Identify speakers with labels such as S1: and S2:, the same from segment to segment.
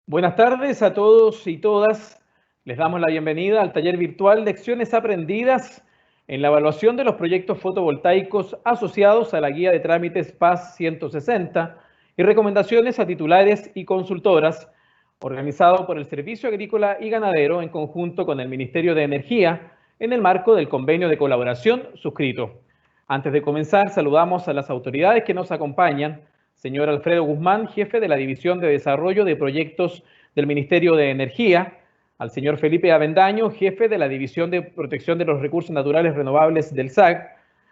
S1: Buenas tardes a todos y todas. Les damos la bienvenida al taller virtual Lecciones Aprendidas en la evaluación de los proyectos fotovoltaicos asociados a la guía de trámites PAS 160 y recomendaciones a titulares y consultoras, organizado por el Servicio Agrícola y Ganadero en conjunto con el Ministerio de Energía en el marco del convenio de colaboración suscrito. Antes de comenzar, saludamos a las autoridades que nos acompañan. Señor Alfredo Guzmán, jefe de la División de Desarrollo de Proyectos del Ministerio de Energía, al señor Felipe Avendaño, jefe de la División de Protección de los Recursos Naturales Renovables del SAC,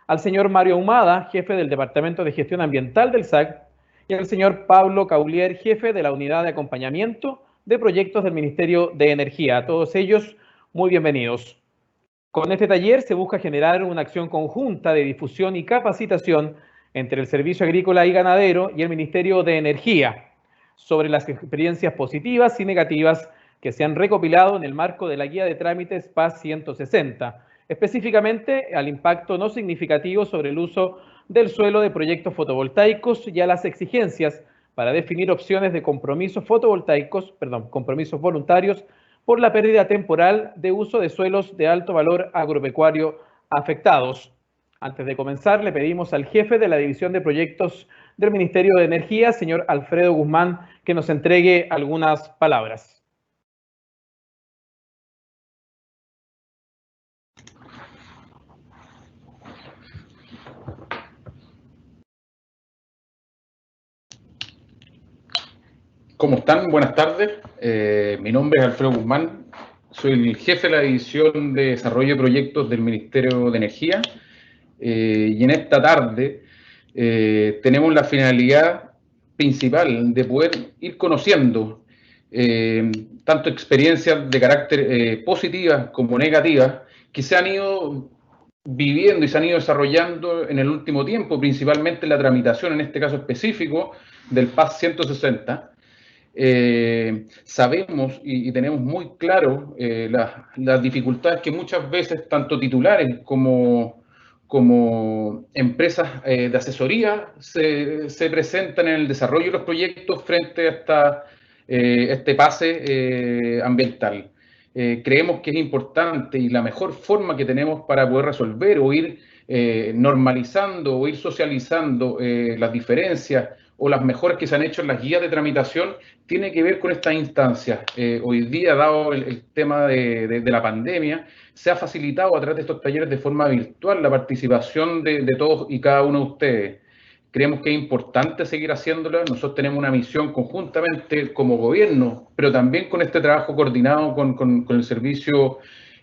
S1: al señor Mario Ahumada, jefe del Departamento de Gestión Ambiental del SAC, y al señor Pablo Caulier, jefe de la Unidad de Acompañamiento de Proyectos del Ministerio de Energía. A todos ellos, muy bienvenidos. Con este taller se busca generar una acción conjunta de difusión y capacitación entre el Servicio Agrícola y Ganadero y el Ministerio de Energía sobre las experiencias positivas y negativas que se han recopilado en el marco de la guía de trámites PAS 160, específicamente al impacto no significativo sobre el uso del suelo de proyectos fotovoltaicos y a las exigencias para definir opciones de compromisos compromisos voluntarios por la pérdida temporal de uso de suelos de alto valor agropecuario afectados. Antes de comenzar, le pedimos al jefe de la División de Proyectos del Ministerio de Energía, señor Alfredo Guzmán, que nos entregue algunas palabras.
S2: ¿Cómo están? Buenas tardes. Mi nombre es Alfredo Guzmán. Soy el jefe de la División de Desarrollo de Proyectos del Ministerio de Energía. Y en esta tarde tenemos la finalidad principal de poder ir conociendo tanto experiencias de carácter positivas como negativas que se han ido viviendo y se han ido desarrollando en el último tiempo, principalmente la tramitación, en este caso específico, del PAS 160. Sabemos y tenemos muy claro las dificultades que muchas veces tanto titulares como empresas de asesoría se presentan en el desarrollo de los proyectos frente a este pase ambiental. Creemos que es importante y la mejor forma que tenemos para poder resolver o ir normalizando o ir socializando las diferencias o las mejoras que se han hecho en las guías de tramitación tiene que ver con estas instancias. Hoy día, dado el tema de la pandemia, se ha facilitado a través de estos talleres de forma virtual la participación de todos y cada uno de ustedes. Creemos que es importante seguir haciéndolo. Nosotros tenemos una misión conjuntamente como gobierno, pero también con este trabajo coordinado con el Servicio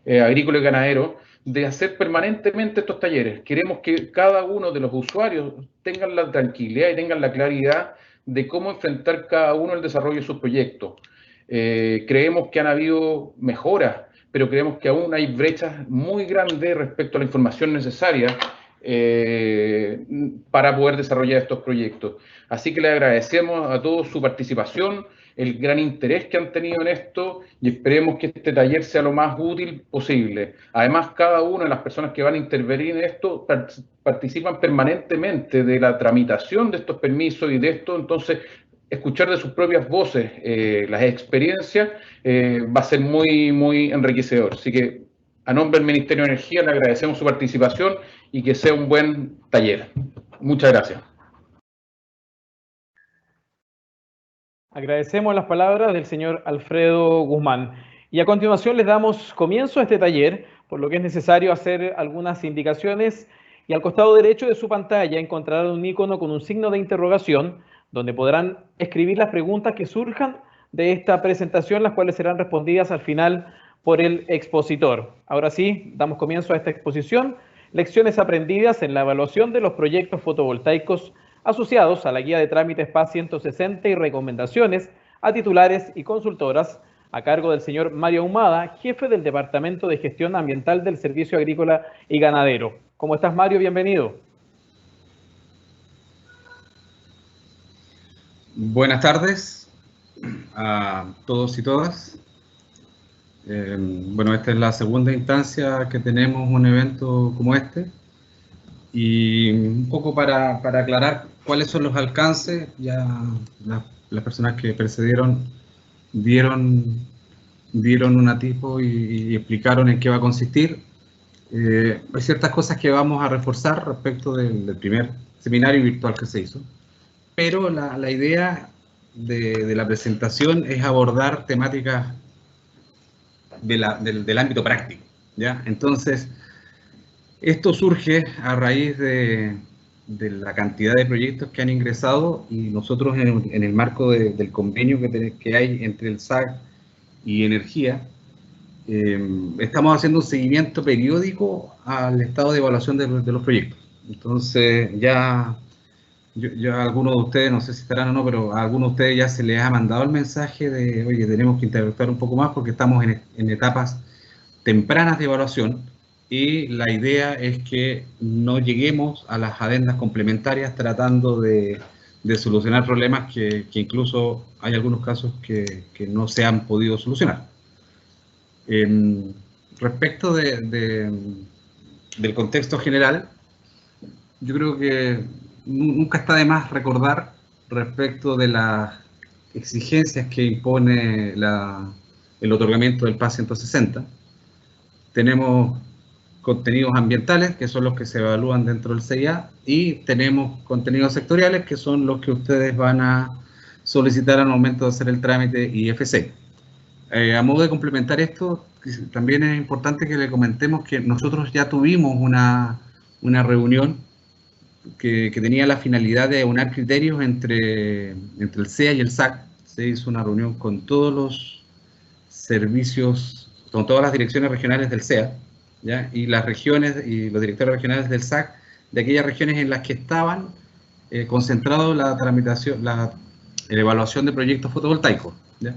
S2: Agrícola y Ganadero, de hacer permanentemente estos talleres. Queremos que cada uno de los usuarios tengan la tranquilidad y tengan la claridad de cómo enfrentar cada uno el desarrollo de sus proyectos. Creemos que han habido mejoras, pero creemos que aún hay brechas muy grandes respecto a la información necesaria para poder desarrollar estos proyectos. Así que le agradecemos a todos su participación, el gran interés que han tenido en esto y esperemos que este taller sea lo más útil posible. Además, cada una de las personas que van a intervenir en esto participan permanentemente de la tramitación de estos permisos y de esto, entonces escuchar de sus propias voces las experiencias va a ser muy, muy enriquecedor. Así que a nombre del Ministerio de Energía le agradecemos su participación y que sea un buen taller. Muchas gracias.
S1: Agradecemos las palabras del señor Alfredo Guzmán. Y a continuación les damos comienzo a este taller, por lo que es necesario hacer algunas indicaciones. Y al costado derecho de su pantalla encontrarán un icono con un signo de interrogación, donde podrán escribir las preguntas que surjan de esta presentación, las cuales serán respondidas al final por el expositor. Ahora sí, damos comienzo a esta exposición. Lecciones aprendidas en la evaluación de los proyectos fotovoltaicos asociados a la guía de trámites PAS 160 y recomendaciones a titulares y consultoras, a cargo del señor Mario Ahumada, jefe del Departamento de Gestión Ambiental del Servicio Agrícola y Ganadero. ¿Cómo estás, Mario? Bienvenido.
S3: Buenas tardes a todos y todas. Bueno, esta es la segunda instancia que tenemos un evento como este. Y un poco para aclarar cuáles son los alcances, ya las personas que precedieron dieron un atisbo y explicaron en qué va a consistir. Hay ciertas cosas que vamos a reforzar respecto del primer seminario virtual que se hizo, pero la idea de la presentación es abordar temáticas del ámbito práctico, ¿ya? Entonces, esto surge a raíz de la cantidad de proyectos que han ingresado, y nosotros en el marco del convenio que hay entre el SAC y Energía, estamos haciendo un seguimiento periódico al estado de evaluación de los proyectos. Entonces, ya algunos de ustedes, no sé si estarán o no, pero a algunos de ustedes ya se les ha mandado el mensaje de, oye, tenemos que interactuar un poco más porque estamos en etapas tempranas de evaluación, y la idea es que no lleguemos a las adendas complementarias tratando de solucionar problemas que incluso hay algunos casos que no se han podido solucionar. Respecto del contexto general, yo creo que nunca está de más recordar respecto de las exigencias que impone el otorgamiento del PAS 160. Tenemos contenidos ambientales, que son los que se evalúan dentro del CIA, y tenemos contenidos sectoriales, que son los que ustedes van a solicitar al momento de hacer el trámite IFC. A modo de complementar esto, también es importante que le comentemos que nosotros ya tuvimos una reunión que tenía la finalidad de aunar criterios entre el CEA y el SAC. Se hizo una reunión con todos los servicios, con todas las direcciones regionales del CEA, ¿ya? Y las regiones y los directores regionales del SAC de aquellas regiones en las que estaban concentrados la tramitación, la evaluación de proyectos fotovoltaicos, ¿ya?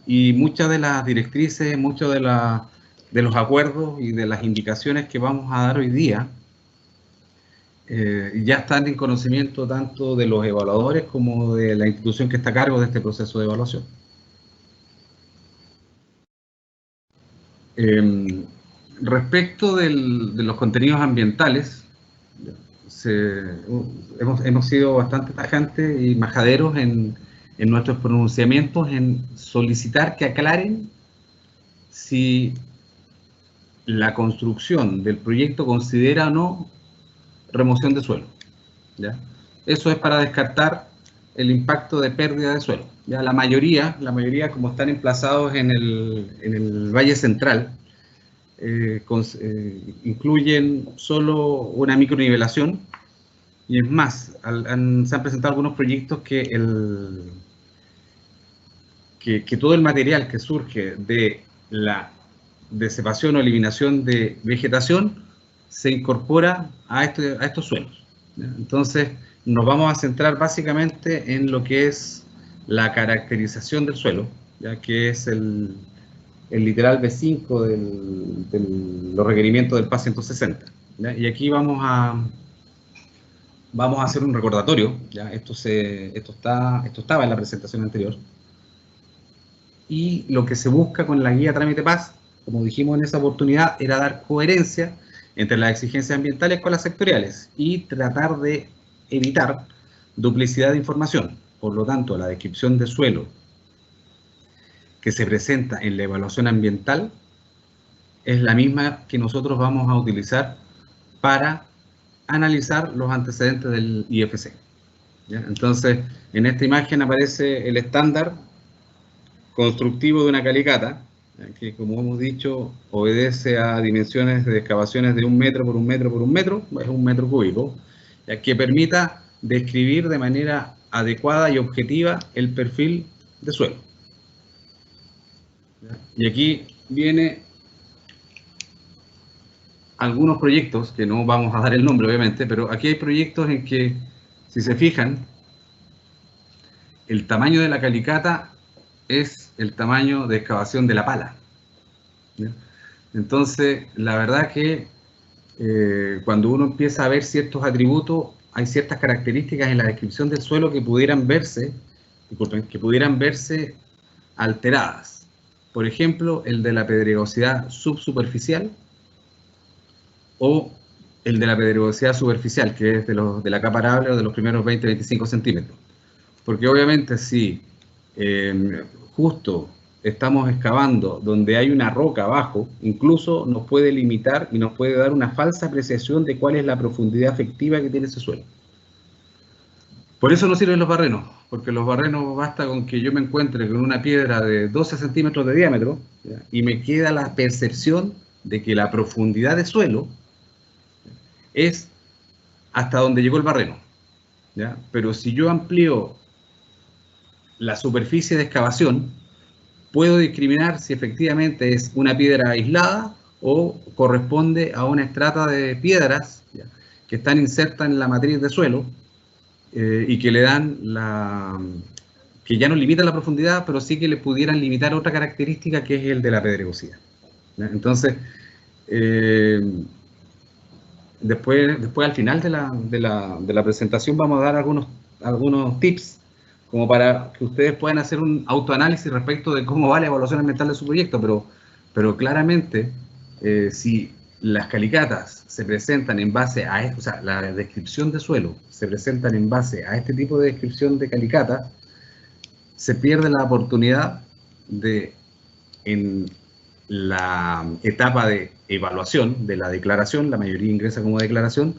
S3: Y muchas de las directrices, muchos de los acuerdos y de las indicaciones que vamos a dar hoy día ya están en conocimiento tanto de los evaluadores como de la institución que está a cargo de este proceso de evaluación. Respecto de los contenidos ambientales, hemos sido bastante tajantes y majaderos en nuestros pronunciamientos en solicitar que aclaren si la construcción del proyecto considera o no remoción de suelo, ¿ya? Eso es para descartar el impacto de pérdida de suelo, ¿ya? La mayoría, como están emplazados en el Valle Central, incluyen solo una micronivelación, y es más, se han presentado algunos proyectos que todo el material que surge de la desecación o eliminación de vegetación se incorpora a estos suelos, ¿ya? Entonces, nos vamos a centrar básicamente en lo que es la caracterización del suelo, ya que es el literal B5 de los requerimientos del PAS 160, ¿ya? Y aquí vamos a hacer un recordatorio, ¿ya? Esto estaba en la presentación anterior, y lo que se busca con la guía trámite PAS, como dijimos en esa oportunidad, era dar coherencia entre las exigencias ambientales con las sectoriales y tratar de evitar duplicidad de información. Por lo tanto, la descripción de suelo que se presenta en la evaluación ambiental es la misma que nosotros vamos a utilizar para analizar los antecedentes del IFC, ¿ya? Entonces, en esta imagen aparece el estándar constructivo de una calicata, que, como hemos dicho, obedece a dimensiones de excavaciones de 1 metro por 1 metro por 1 metro, es 1 metro cúbico, ya que permita describir de manera adecuada y objetiva el perfil de suelo. Y aquí viene algunos proyectos, que no vamos a dar el nombre obviamente, pero aquí hay proyectos en que, si se fijan, el tamaño de la calicata es el tamaño de excavación de la pala, ¿ya? Entonces, la verdad que cuando uno empieza a ver ciertos atributos, hay ciertas características en la descripción del suelo que pudieran verse alteradas. Por ejemplo, el de la pedregosidad subsuperficial o el de la pedregosidad superficial, que es de la capa arable o de los primeros 20-25 centímetros. Porque obviamente si justo estamos excavando donde hay una roca abajo, incluso nos puede limitar y nos puede dar una falsa apreciación de cuál es la profundidad efectiva que tiene ese suelo. Por eso no sirven los barrenos, porque los barrenos basta con que yo me encuentre con una piedra de 12 centímetros de diámetro, ¿ya? Y me queda la percepción de que la profundidad de suelo es hasta donde llegó el barreno, ¿ya? Pero si yo amplío la superficie de excavación, puedo discriminar si efectivamente es una piedra aislada o corresponde a una estrata de piedras, ¿ya?, que están insertas en la matriz de suelo, y que le dan que ya no limitan la profundidad, pero sí que le pudieran limitar otra característica, que es el de la pedregosidad, ¿ya? Entonces, después al final de la presentación vamos a dar algunos tips como para que ustedes puedan hacer un autoanálisis respecto de cómo va la evaluación ambiental de su proyecto, pero claramente, si las calicatas se presentan en base a esto, o sea, la descripción de suelo se presentan en base a este tipo de descripción de calicatas, se pierde la oportunidad de, en la etapa de evaluación de la declaración, la mayoría ingresa como declaración,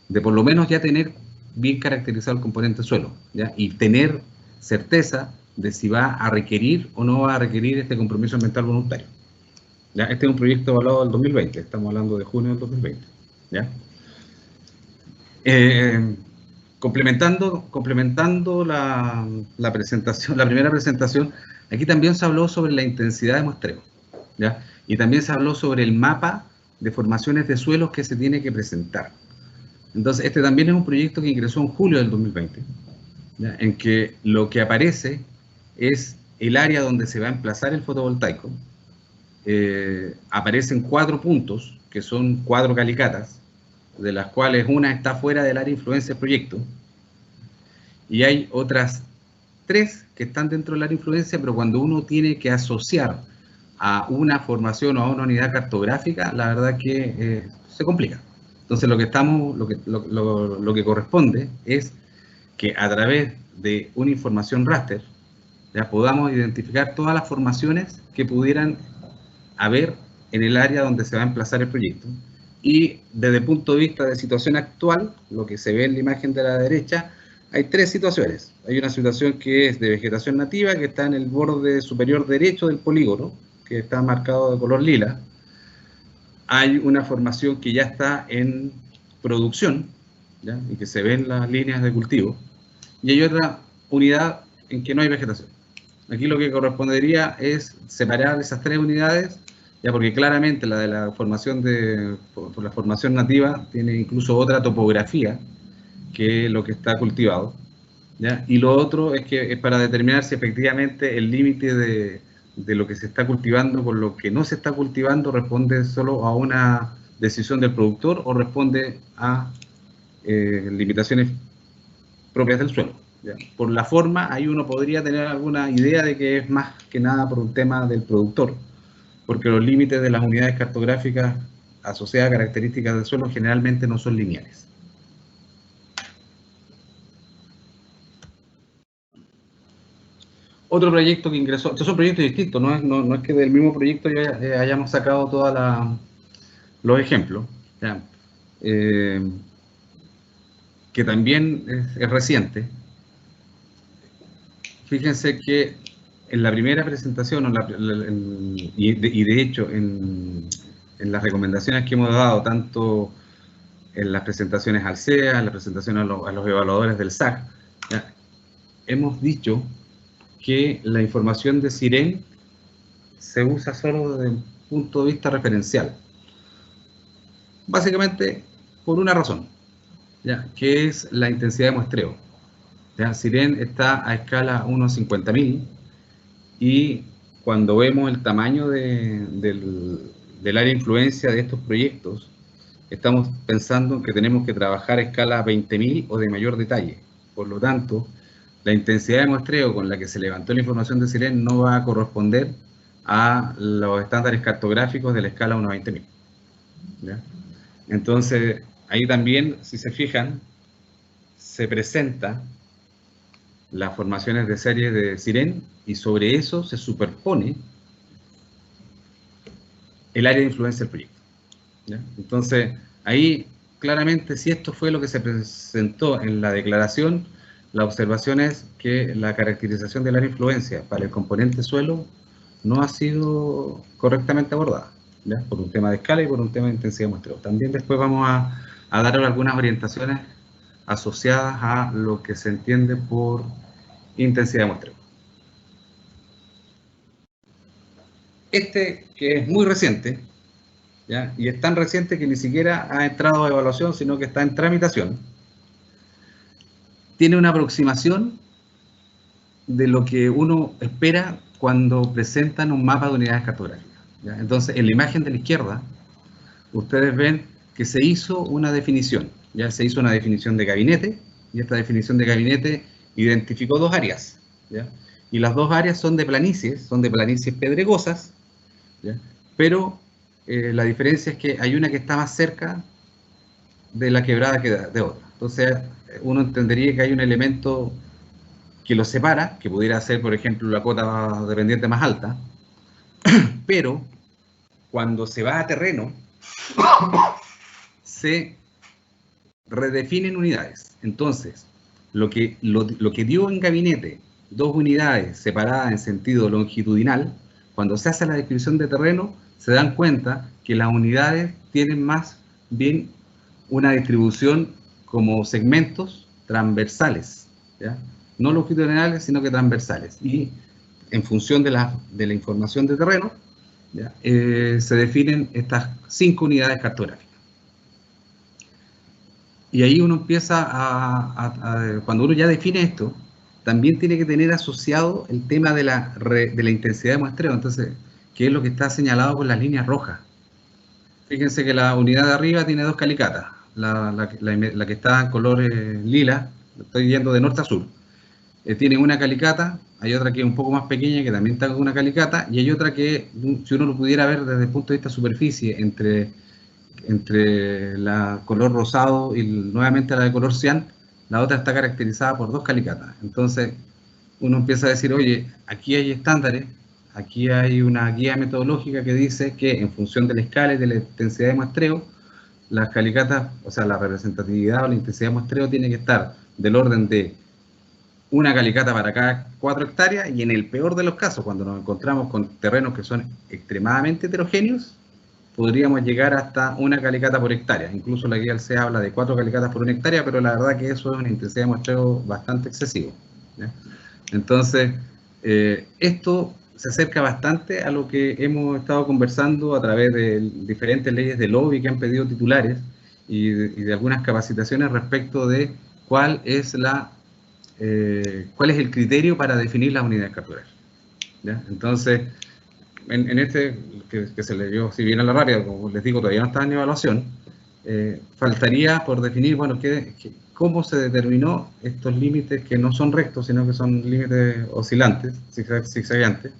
S3: de por lo menos ya tener bien caracterizado el componente suelo, ¿ya? Y tener certeza de si va a requerir o no va a requerir este compromiso ambiental voluntario, ¿ya? Este es un proyecto evaluado del 2020, estamos hablando de junio del 2020, ¿ya? Complementando la presentación, la primera presentación, aquí también se habló sobre la intensidad de muestreo, ¿ya? Y también se habló sobre el mapa de formaciones de suelos que se tiene que presentar. Entonces, este también es un proyecto que ingresó en julio del 2020, ¿ya?, en que lo que aparece es el área donde se va a emplazar el fotovoltaico. Aparecen 4 puntos, que son 4 calicatas, de las cuales una está fuera del área de influencia del proyecto, y hay otras 3 que están dentro del área de influencia, pero cuando uno tiene que asociar a una formación o a una unidad cartográfica, la verdad que se complica. Entonces lo que corresponde es que a través de una información raster ya podamos identificar todas las formaciones que pudieran haber en el área donde se va a emplazar el proyecto. Y desde el punto de vista de situación actual, lo que se ve en la imagen de la derecha, hay 3 situaciones. Hay una situación que es de vegetación nativa, que está en el borde superior derecho del polígono, que está marcado de color lila. Hay una formación que ya está en producción, ¿ya?, y que se ven las líneas de cultivo. Y hay otra unidad en que no hay vegetación. Aquí lo que correspondería es separar esas 3 unidades, ya, porque claramente la de la formación por la formación nativa tiene incluso otra topografía que lo que está cultivado, ¿ya? Y lo otro es que es para determinar si efectivamente el límite de lo que se está cultivando con lo que no se está cultivando responde solo a una decisión del productor o responde a limitaciones propias del suelo, ¿ya? Por la forma, ahí uno podría tener alguna idea de que es más que nada por un tema del productor, porque los límites de las unidades cartográficas asociadas a características del suelo generalmente no son lineales. Otro proyecto que ingresó, estos son proyectos distintos, no es que del mismo proyecto ya hayamos sacado todos los ejemplos, ¿ya? Que también es reciente. Fíjense que en la primera presentación, y de hecho en las recomendaciones que hemos dado, tanto en las presentaciones al CEA, en las presentaciones a los evaluadores del SAC, ¿ya?, hemos dicho que la información de SIREN se usa solo desde un punto de vista referencial. Básicamente por una razón, ¿ya?, que es la intensidad de muestreo. ¿Ya? SIREN está a escala 1/50.000 y cuando vemos el tamaño del área de influencia de estos proyectos, estamos pensando que tenemos que trabajar a escala 20.000 o de mayor detalle. Por lo tanto, la intensidad de muestreo con la que se levantó la información de SIREN no va a corresponder a los estándares cartográficos de la escala 1/20.000. ¿Ya? Entonces, ahí también, si se fijan, se presenta las formaciones de serie de Siren, y sobre eso se superpone el área de influencia del proyecto, ¿ya? Entonces, ahí claramente, si esto fue lo que se presentó en la declaración, la observación es que la caracterización del área de influencia para el componente suelo no ha sido correctamente abordada, ¿ya? Por un tema de escala y por un tema de intensidad de muestreo. También después vamos a dar algunas orientaciones asociadas a lo que se entiende por intensidad de muestreo. Este, que es muy reciente, ¿ya? Y es tan reciente que ni siquiera ha entrado a evaluación, sino que está en tramitación, tiene una aproximación de lo que uno espera cuando presentan un mapa de unidades cartográficas, ¿ya? Entonces, en la imagen de la izquierda, ustedes ven que se hizo una definición, ya se hizo una definición de gabinete, y esta definición de gabinete identificó dos áreas, ¿ya? Y las dos áreas son de planicies pedregosas, ¿ya? Pero la diferencia es que hay una que está más cerca de la quebrada que de otra. Entonces, uno entendería que hay un elemento que los separa, que pudiera ser, por ejemplo, la cota de pendiente más alta, pero cuando se va a terreno, se redefinen unidades. Entonces, lo que dio en gabinete dos unidades separadas en sentido longitudinal, cuando se hace la descripción de terreno, se dan cuenta que las unidades tienen más bien una distribución como segmentos transversales, ¿ya? No longitudinales, sino que transversales. Y en función de la información de terreno, ¿ya? Se definen estas 5 unidades cartográficas. Y ahí uno empieza cuando uno ya define esto, también tiene que tener asociado el tema de la intensidad de muestreo. Entonces, ¿qué es lo que está señalado con las líneas rojas? Fíjense que la unidad de arriba tiene 2 calicatas. La que está en color lila, estoy yendo de norte a sur, tiene una calicata, hay otra que es un poco más pequeña que también está con una calicata, y hay otra que, si uno lo pudiera ver desde el punto de vista superficie, entre la color rosado y nuevamente la de color cian, la otra está caracterizada por 2 calicatas. Entonces, uno empieza a decir, oye, aquí hay estándares, aquí hay una guía metodológica que dice que en función de la escala y de la intensidad de muestreo, las calicatas, o sea, la representatividad o la intensidad de muestreo tiene que estar del orden de una calicata para cada 4 hectáreas, y en el peor de los casos, cuando nos encontramos con terrenos que son extremadamente heterogéneos, podríamos llegar hasta una calicata por hectárea. Incluso la guía CEA habla de 4 calicatas por una hectárea, pero la verdad que eso es una intensidad de muestreo bastante excesivo, ¿ya? Entonces, esto se acerca bastante a lo que hemos estado conversando a través de diferentes leyes de lobby que han pedido titulares y de algunas capacitaciones respecto de cuál es el criterio para definir las unidades cartográficas, ¿ya? Entonces, en este, que se le dio, si bien a la RARIA, como les digo, todavía no está en evaluación, faltaría por definir, bueno, cómo se determinó estos límites que no son rectos, sino que son límites oscilantes, zigzagueantes,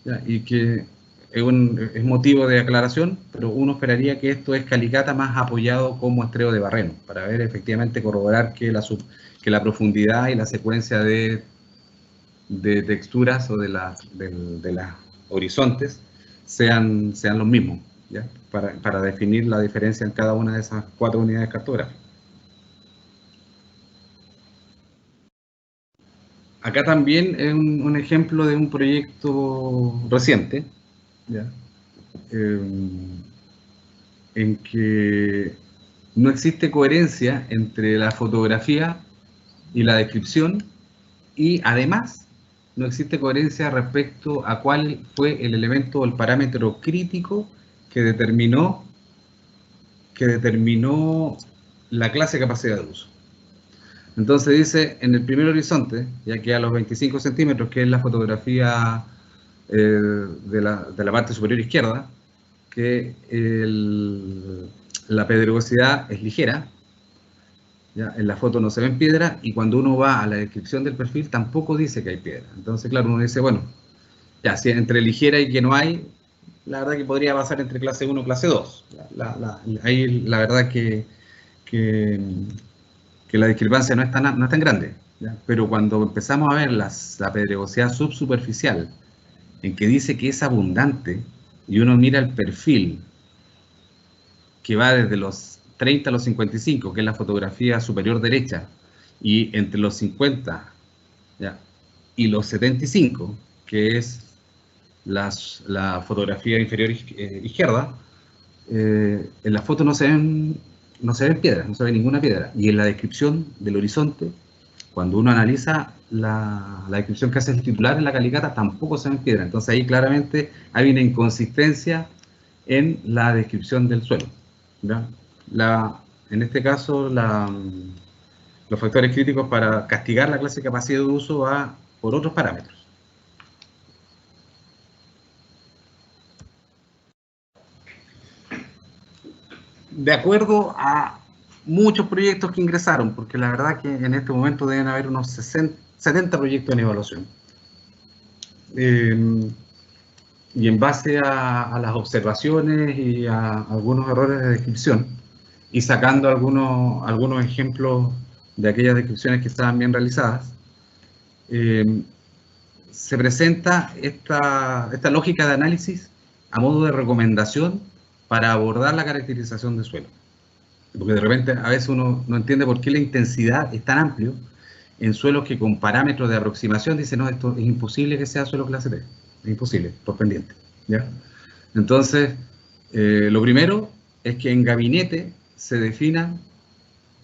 S3: ¿ya? Y que es motivo de aclaración, pero uno esperaría que esto es calicata más apoyado con muestreo de barreno, para ver efectivamente, corroborar que la profundidad y la secuencia de texturas o de las horizontes sean los mismos, ¿ya? Para definir la diferencia en cada una de esas 4 unidades cartográficas. Acá también es un ejemplo de un proyecto reciente, ¿ya? En que no existe coherencia entre la fotografía y la descripción, y además no existe coherencia respecto a cuál fue el elemento o el parámetro crítico que determinó la clase de capacidad de uso. Entonces dice, en el primer horizonte, ya que a los 25 centímetros, que es la fotografía de la parte superior izquierda, que la pedregosidad es ligera, ¿ya? En la foto no se ven piedras, y cuando uno va a la descripción del perfil tampoco dice que hay piedra. Entonces, claro, uno dice, bueno, ya, si entre ligera y que no hay, la verdad que podría pasar entre clase 1 y clase 2. Ahí la verdad que la discrepancia no es tan grande. ¿ya? Pero cuando empezamos a ver la pedregosidad subsuperficial, en que dice que es abundante, y uno mira el perfil, que va desde los 30 a los 55, que es la fotografía superior derecha, y entre los 50, ¿ya?, y los 75, que es la fotografía inferior izquierda, en la foto no se ven piedras, no se ve ninguna piedra. Y en la descripción del horizonte, cuando uno analiza la descripción que hace el titular en la calicata, tampoco se ven piedras. Entonces ahí claramente hay una inconsistencia en la descripción del suelo, ¿ya? En este caso, los factores críticos para castigar la clase de capacidad de uso va por otros parámetros. De acuerdo a muchos proyectos que ingresaron, porque la verdad que en este momento deben haber unos 70 proyectos en evaluación. Y en base a las observaciones y a algunos errores de descripción, y sacando algunos ejemplos de aquellas descripciones que estaban bien realizadas, se presenta esta lógica de análisis a modo de recomendación para abordar la caracterización de suelo. Porque de repente a veces uno no entiende por qué la intensidad es tan amplio en suelos que con parámetros de aproximación dicen, no, esto es imposible que sea suelo clase T, es imposible, por pendiente, ¿ya? Entonces, lo primero es que en gabinete se definan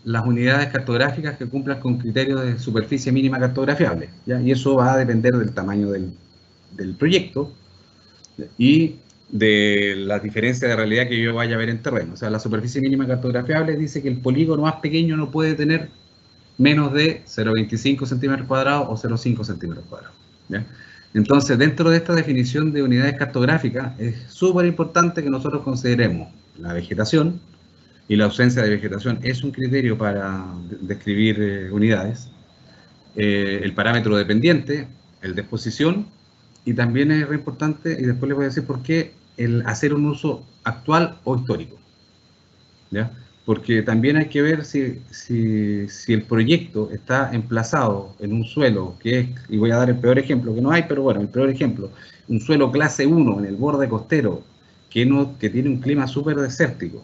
S3: las unidades cartográficas que cumplan con criterios de superficie mínima cartografiable, ¿ya? Y eso va a depender del tamaño del proyecto y de la diferencia de realidad que yo vaya a ver en terreno. O sea, la superficie mínima cartografiable dice que el polígono más pequeño no puede tener menos de 0,25 centímetros cuadrados o 0,5 centímetros cuadrados, ¿ya? Entonces, dentro de esta definición de unidades cartográficas, es súper importante que nosotros consideremos la vegetación, y la ausencia de vegetación es un criterio para describir unidades, el parámetro dependiente, el de exposición, y también es re importante, y después les voy a decir por qué, el hacer un uso actual o histórico, ¿ya? Porque también hay que ver si el proyecto está emplazado en un suelo que es, y voy a dar el peor ejemplo, que no hay, pero bueno, el peor ejemplo, un suelo clase 1 en el borde costero, que tiene un clima súper desértico,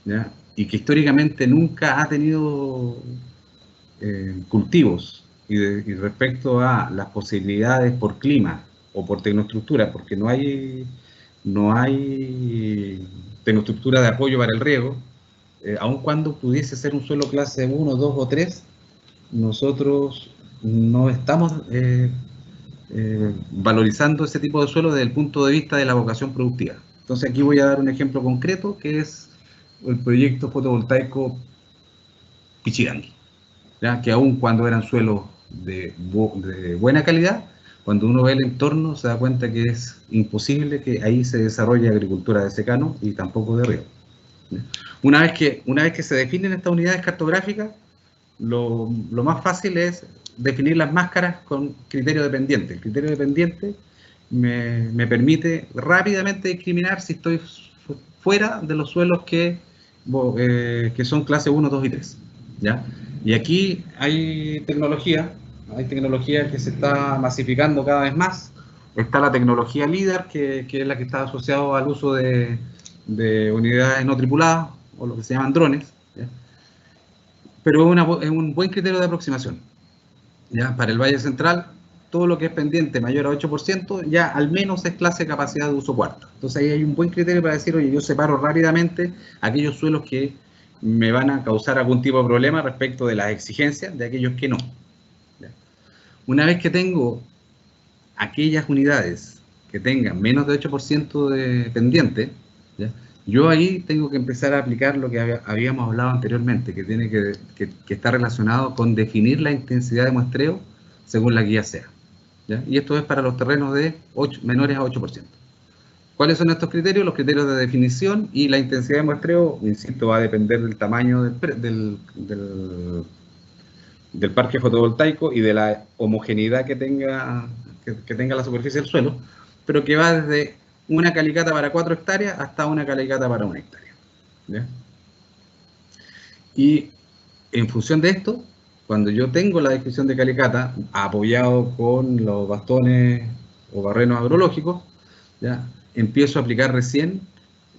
S3: ¿ya? Y que históricamente nunca ha tenido cultivos, y respecto a las posibilidades por clima o por tecnoestructura, porque no hay tecnoestructura de apoyo para el riego, aun cuando pudiese ser un suelo clase 1, 2 o 3, nosotros no estamos valorizando ese tipo de suelo desde el punto de vista de la vocación productiva. Entonces aquí voy a dar un ejemplo concreto, que es el proyecto fotovoltaico Pichidangui, ¿ya? Que aun cuando eran suelos de buena calidad, cuando uno ve el entorno se da cuenta que es imposible que ahí se desarrolle agricultura de secano y tampoco de riego. Una vez que se definen estas unidades cartográficas, lo más fácil es definir las máscaras con criterio dependiente. El criterio dependiente me permite rápidamente discriminar si estoy fuera de los suelos que son clase 1, 2 y 3, ¿ya? Y aquí hay tecnología que se está masificando cada vez más. Está la tecnología LIDAR, que es la que está asociada al uso de unidades no tripuladas, o lo que se llaman drones, ¿ya? Pero es un buen criterio de aproximación, ¿ya? Para el Valle Central, todo lo que es pendiente mayor a 8%, ya al menos es clase de capacidad de uso cuarta. Entonces ahí hay un buen criterio para decir, oye, yo separo rápidamente aquellos suelos que me van a causar algún tipo de problema respecto de las exigencias de aquellos que no, ¿ya? Una vez que tengo aquellas unidades que tengan menos de 8% de pendiente, ¿ya?, yo ahí tengo que empezar a aplicar lo que habíamos hablado anteriormente, que tiene que estar relacionado con definir la intensidad de muestreo según la guía SEA, ¿ya? Y esto es para los terrenos de menores a 8%. ¿Cuáles son estos criterios? Los criterios de definición y la intensidad de muestreo, insisto, va a depender del tamaño del parque fotovoltaico y de la homogeneidad que tenga la superficie del suelo, pero que va desde una calicata para 4 hectáreas hasta una calicata para 1 hectárea, ¿ya? Y en función de esto, cuando yo tengo la descripción de Calicata, apoyado con los bastones o barrenos agrológicos, ¿ya? Empiezo a aplicar recién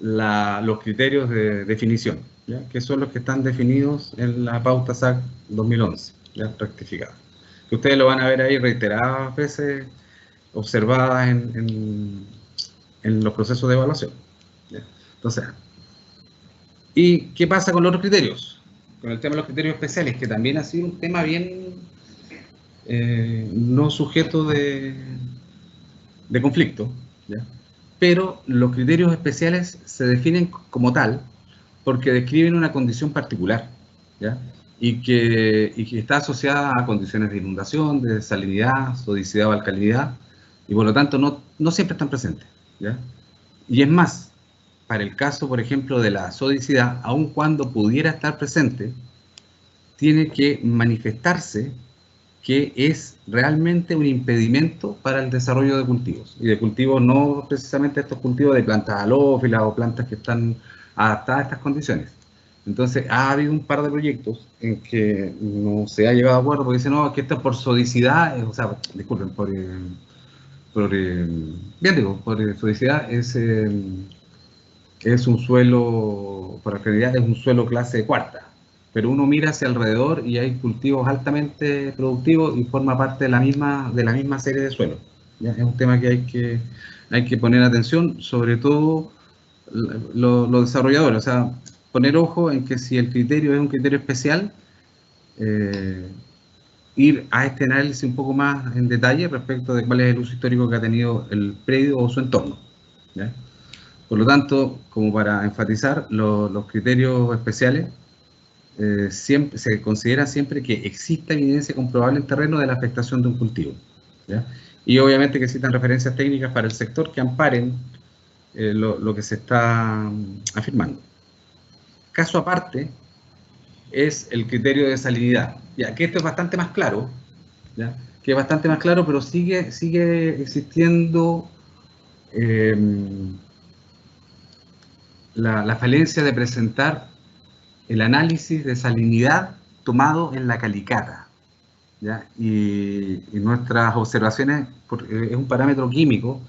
S3: los criterios de definición, ¿ya? Que son los que están definidos en la pauta SAC 2011, ¿ya? Rectificada. Que ustedes lo van a ver ahí reiteradas veces, observadas en los procesos de evaluación, ¿ya? Entonces, ¿y qué pasa con los otros criterios? Con el tema de los criterios especiales, que también ha sido un tema bien no sujeto de conflicto, ¿ya? Pero los criterios especiales se definen como tal porque describen una condición particular, ¿ya? Y que está asociada a condiciones de inundación, de salinidad, sodicidad o alcalinidad, y por lo tanto no siempre están presentes, ¿ya? Y es más, para el caso, por ejemplo, de la sodicidad, aun cuando pudiera estar presente, tiene que manifestarse que es realmente un impedimento para el desarrollo de cultivos. Y de cultivos no precisamente estos cultivos de plantas halófilas o plantas que están adaptadas a estas condiciones. Entonces, ha habido un par de proyectos en que no se ha llegado a acuerdo porque dicen, no, que esto es por sodicidad, o sea, disculpen, por sodicidad es un suelo, por alcalinidad es un suelo clase cuarta, pero uno mira hacia alrededor y hay cultivos altamente productivos y forma parte de la misma serie de suelos, ¿ya? Es un tema que hay que poner atención, sobre todo los desarrolladores, o sea, poner ojo en que si el criterio es un criterio especial, ir a este análisis un poco más en detalle respecto de cuál es el uso histórico que ha tenido el predio o su entorno, ¿ya? Por lo tanto, como para enfatizar, los criterios especiales siempre, se considera siempre que exista evidencia comprobable en terreno de la afectación de un cultivo, ¿ya? Y obviamente que existan referencias técnicas para el sector que amparen lo que se está afirmando. Caso aparte es el criterio de salinidad, ya que esto es bastante más claro, ¿ya? Que es bastante más claro, pero sigue existiendo la falencia de presentar el análisis de salinidad tomado en la Calicata, ¿ya? Y nuestras observaciones es un parámetro químico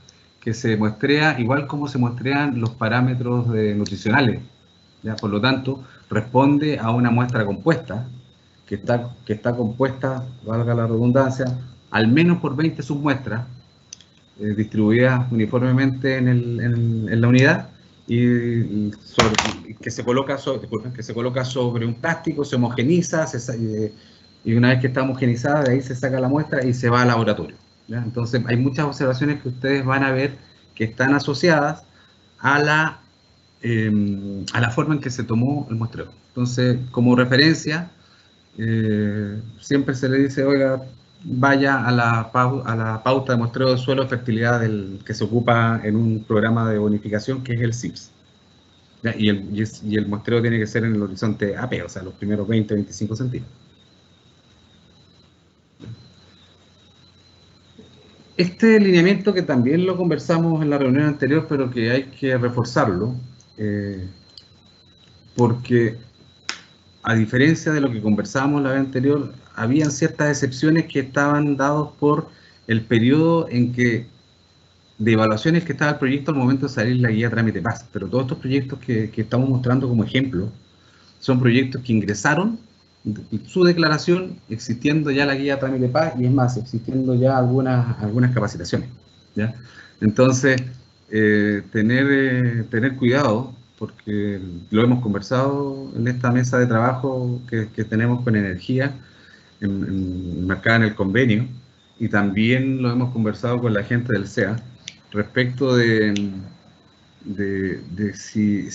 S3: que se muestrea igual como se muestrean los parámetros nutricionales, ¿ya? Por lo tanto, responde a una muestra compuesta que está compuesta, valga la redundancia, al menos por 20 submuestras distribuidas uniformemente en la unidad, y que se coloca sobre un plástico, se homogeniza, y una vez que está homogenizada, de ahí se saca la muestra y se va al laboratorio, ¿ya? Entonces hay muchas observaciones que ustedes van a ver que están asociadas a la forma en que se tomó el muestreo. Entonces, como referencia, siempre se le dice, oiga, vaya a la pauta de muestreo de suelo de fertilidad que se ocupa en un programa de bonificación que es el CIPS. ¿Ya? Y el muestreo tiene que ser en el horizonte AP, o sea, los primeros 20-25 centímetros. Este lineamiento, que también lo conversamos en la reunión anterior, pero que hay que reforzarlo, porque a diferencia de lo que conversábamos la vez anterior, habían ciertas excepciones que estaban dados por el periodo de evaluaciones que estaba el proyecto al momento de salir la guía trámite PAS. Pero todos estos proyectos que estamos mostrando como ejemplo son proyectos que ingresaron su declaración existiendo ya la guía trámite PAS, y es más, existiendo ya algunas capacitaciones, ¿ya? Entonces, tener cuidado, porque lo hemos conversado en esta mesa de trabajo que tenemos con energía, marcada en el convenio, y también lo hemos conversado con la gente del CEA, respecto de si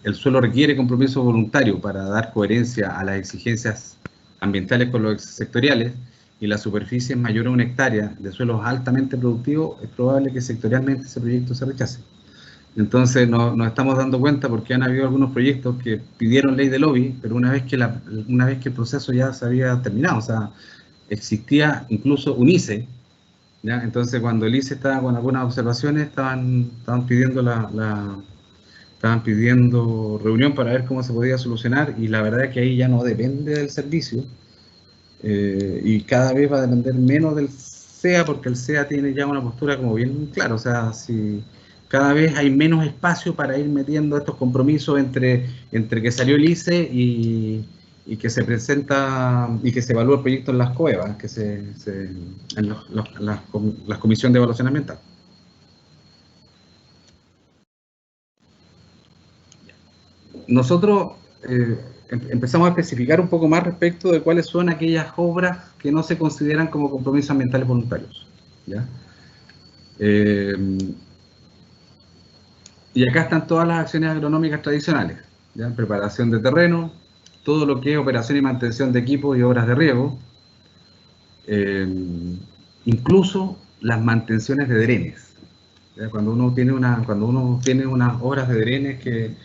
S3: el suelo requiere compromiso voluntario para dar coherencia a las exigencias ambientales con los sectoriales, y la superficie es mayor a 1 hectárea de suelos altamente productivos, es probable que sectorialmente ese proyecto se rechace. Entonces nos estamos dando cuenta, porque han habido algunos proyectos que pidieron ley de lobby, pero una vez que el proceso ya se había terminado, o sea, existía incluso un ICE, ¿ya? Entonces cuando el ICE estaba con algunas observaciones, estaban pidiendo reunión para ver cómo se podía solucionar, y la verdad es que ahí ya no depende del servicio, y cada vez va a depender menos del SEA, porque el SEA tiene ya una postura como bien clara, o sea, si cada vez hay menos espacio para ir metiendo estos compromisos entre que salió el ICE y que se presenta y que se evalúa el proyecto en las COEVAS, en las comisiones de evaluación ambiental. Nosotros empezamos a especificar un poco más respecto de cuáles son aquellas obras que no se consideran como compromisos ambientales voluntarios, ¿ya? Y acá están todas las acciones agronómicas tradicionales, ¿ya? Preparación de terreno, todo lo que es operación y mantención de equipos y obras de riego, incluso las mantenciones de drenes, ¿ya? Cuando uno tiene unas obras de drenes que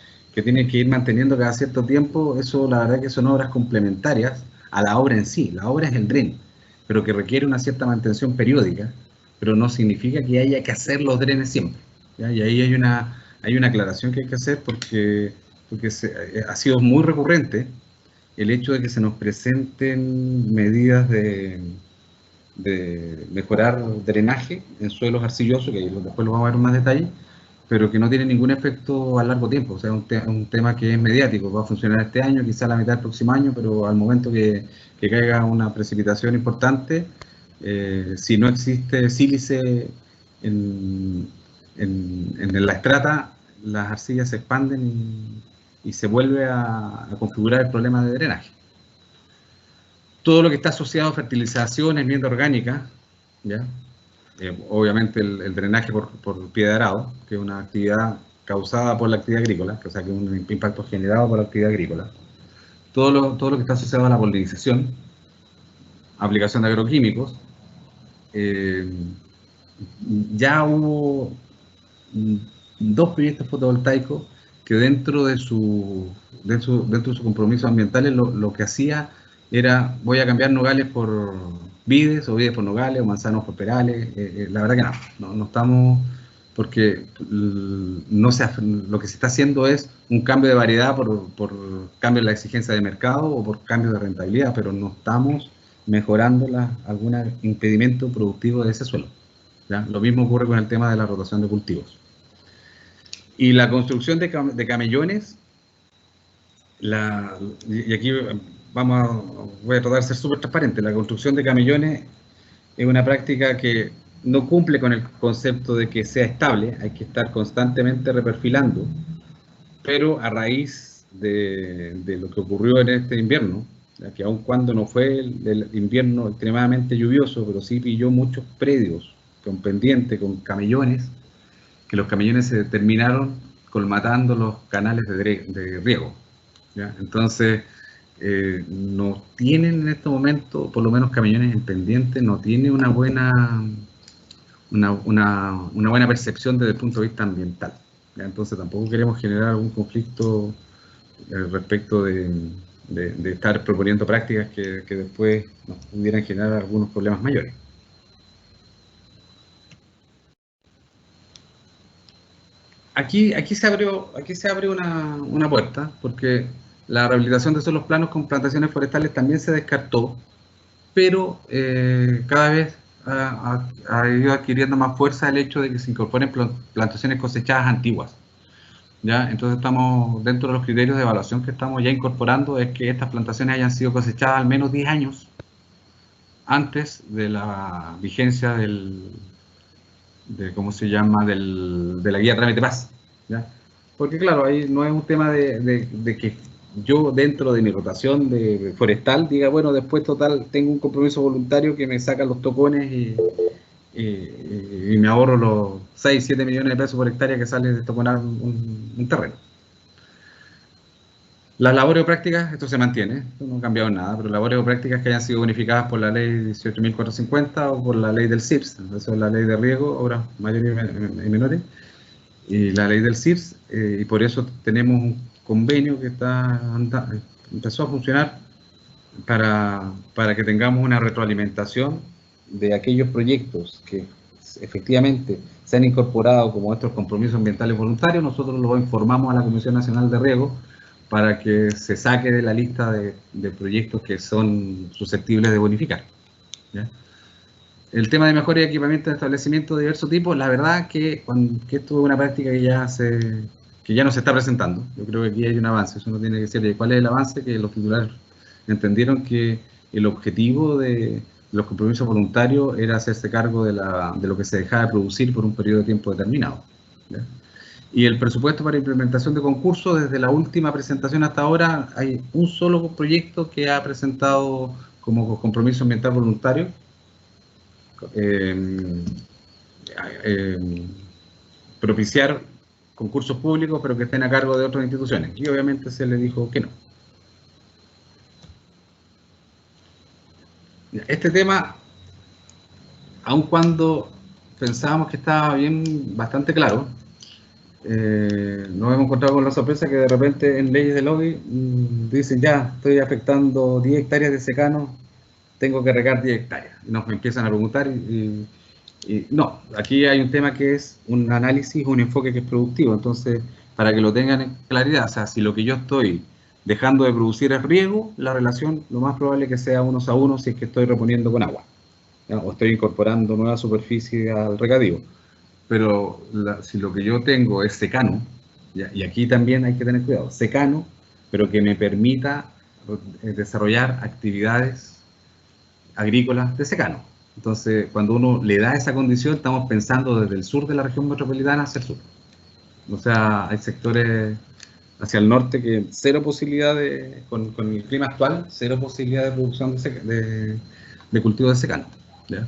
S3: tiene que ir manteniendo cada cierto tiempo, eso la verdad que son obras complementarias a la obra en sí. La obra es el dren, pero que requiere una cierta mantención periódica, pero no significa que haya que hacer los drenes siempre, ¿ya? Y ahí hay una aclaración que hay que hacer porque ha sido muy recurrente el hecho de que se nos presenten medidas de mejorar drenaje en suelos arcillosos, que después lo vamos a ver en más detalle, pero que no tiene ningún efecto a largo tiempo. O sea, un tema que es mediático, va a funcionar este año, quizá a la mitad del próximo año, pero al momento que caiga una precipitación importante, si no existe sílice en la estrata, las arcillas se expanden y se vuelve a configurar el problema de drenaje. Todo lo que está asociado a fertilización, enmienda orgánica, ¿ya? Obviamente el drenaje por pie de arado, que es una actividad causada por la actividad agrícola, o sea, que es un impacto generado por la actividad agrícola. Todo lo que está asociado a la polinización, aplicación de agroquímicos. Ya hubo 2 proyectos fotovoltaicos que dentro de sus compromisos ambientales lo que hacía era, voy a cambiar nogales por vides, o vides por nogales, o manzanos por perales. La verdad que no estamos, porque lo que se está haciendo es un cambio de variedad por cambio en la exigencia de mercado o por cambio de rentabilidad, pero no estamos mejorando algún impedimento productivo de ese suelo, ¿ya? Lo mismo ocurre con el tema de la rotación de cultivos. Y la construcción de camellones, y aquí voy a tratar de ser súper transparente. La construcción de camellones es una práctica que no cumple con el concepto de que sea estable, hay que estar constantemente reperfilando, pero a raíz de lo que ocurrió en este invierno, ya que aun cuando no fue el invierno extremadamente lluvioso, pero sí pilló muchos predios con pendiente, con camellones, que los camellones se terminaron colmatando los canales de riego, ¿ya? Entonces, no tienen en este momento, por lo menos camellones en pendiente, no tiene una buena percepción desde el punto de vista ambiental, ¿ya? Entonces tampoco queremos generar algún conflicto respecto de estar proponiendo prácticas que después nos pudieran generar algunos problemas mayores. Aquí se abre una puerta, porque la rehabilitación de suelos planos con plantaciones forestales también se descartó, pero cada vez ha ido adquiriendo más fuerza el hecho de que se incorporen plantaciones cosechadas antiguas, ¿ya? Entonces estamos, dentro de los criterios de evaluación que estamos ya incorporando, es que estas plantaciones hayan sido cosechadas al menos 10 años antes de la vigencia de la guía Trámite Paz, ¿ya? Porque claro, ahí no es un tema de que yo dentro de mi rotación de forestal diga, bueno, después total tengo un compromiso voluntario que me saca los tocones y me ahorro los 6, 7 millones de pesos por hectárea que sale de toconar un terreno. Las labores o prácticas, esto se mantiene, esto no ha cambiado nada, pero labores o prácticas que hayan sido bonificadas por la ley 18.450 o por la ley del CIRS, eso es la ley de riego, obras mayores y menores, y la ley del CIRS, y por eso tenemos un convenio que empezó a funcionar para que tengamos una retroalimentación de aquellos proyectos que efectivamente se han incorporado como estos compromisos ambientales voluntarios. Nosotros los informamos a la Comisión Nacional de Riego para que se saque de la lista de proyectos que son susceptibles de bonificar, ¿ya? El tema de mejora de equipamiento de establecimientos de diversos tipos, la verdad que esto es una práctica que ya no se está presentando. Yo creo que aquí hay un avance, eso no tiene que ser. ¿Cuál es el avance? Que los titulares entendieron que el objetivo de los compromisos voluntarios era hacerse cargo de lo que se dejaba de producir por un periodo de tiempo determinado, ¿ya? Y el presupuesto para implementación de concursos, desde la última presentación hasta ahora, hay un solo proyecto que ha presentado como compromiso ambiental voluntario, propiciar concursos públicos, pero que estén a cargo de otras instituciones. Y obviamente se le dijo que no. Este tema, aun cuando pensábamos que estaba bastante claro, nos hemos encontrado con la sorpresa que de repente en leyes de lobby dicen ya, estoy afectando 10 hectáreas de secano, tengo que regar 10 hectáreas. Y nos empiezan a preguntar y no, aquí hay un tema que es un análisis, un enfoque que es productivo. Entonces, para que lo tengan en claridad, o sea, si lo que yo estoy dejando de producir es riego, la relación lo más probable es que sea 1:1 si es que estoy reponiendo con agua, ¿ya? O estoy incorporando nueva superficie al regadío. Pero si lo que yo tengo es secano, ¿ya? Y aquí también hay que tener cuidado, secano, pero que me permita desarrollar actividades agrícolas de secano. Entonces, cuando uno le da esa condición, estamos pensando desde el sur de la región metropolitana hacia el sur. O sea, hay sectores hacia el norte que cero posibilidad con el clima actual, cero posibilidad de producción de cultivo de secano, ¿ya?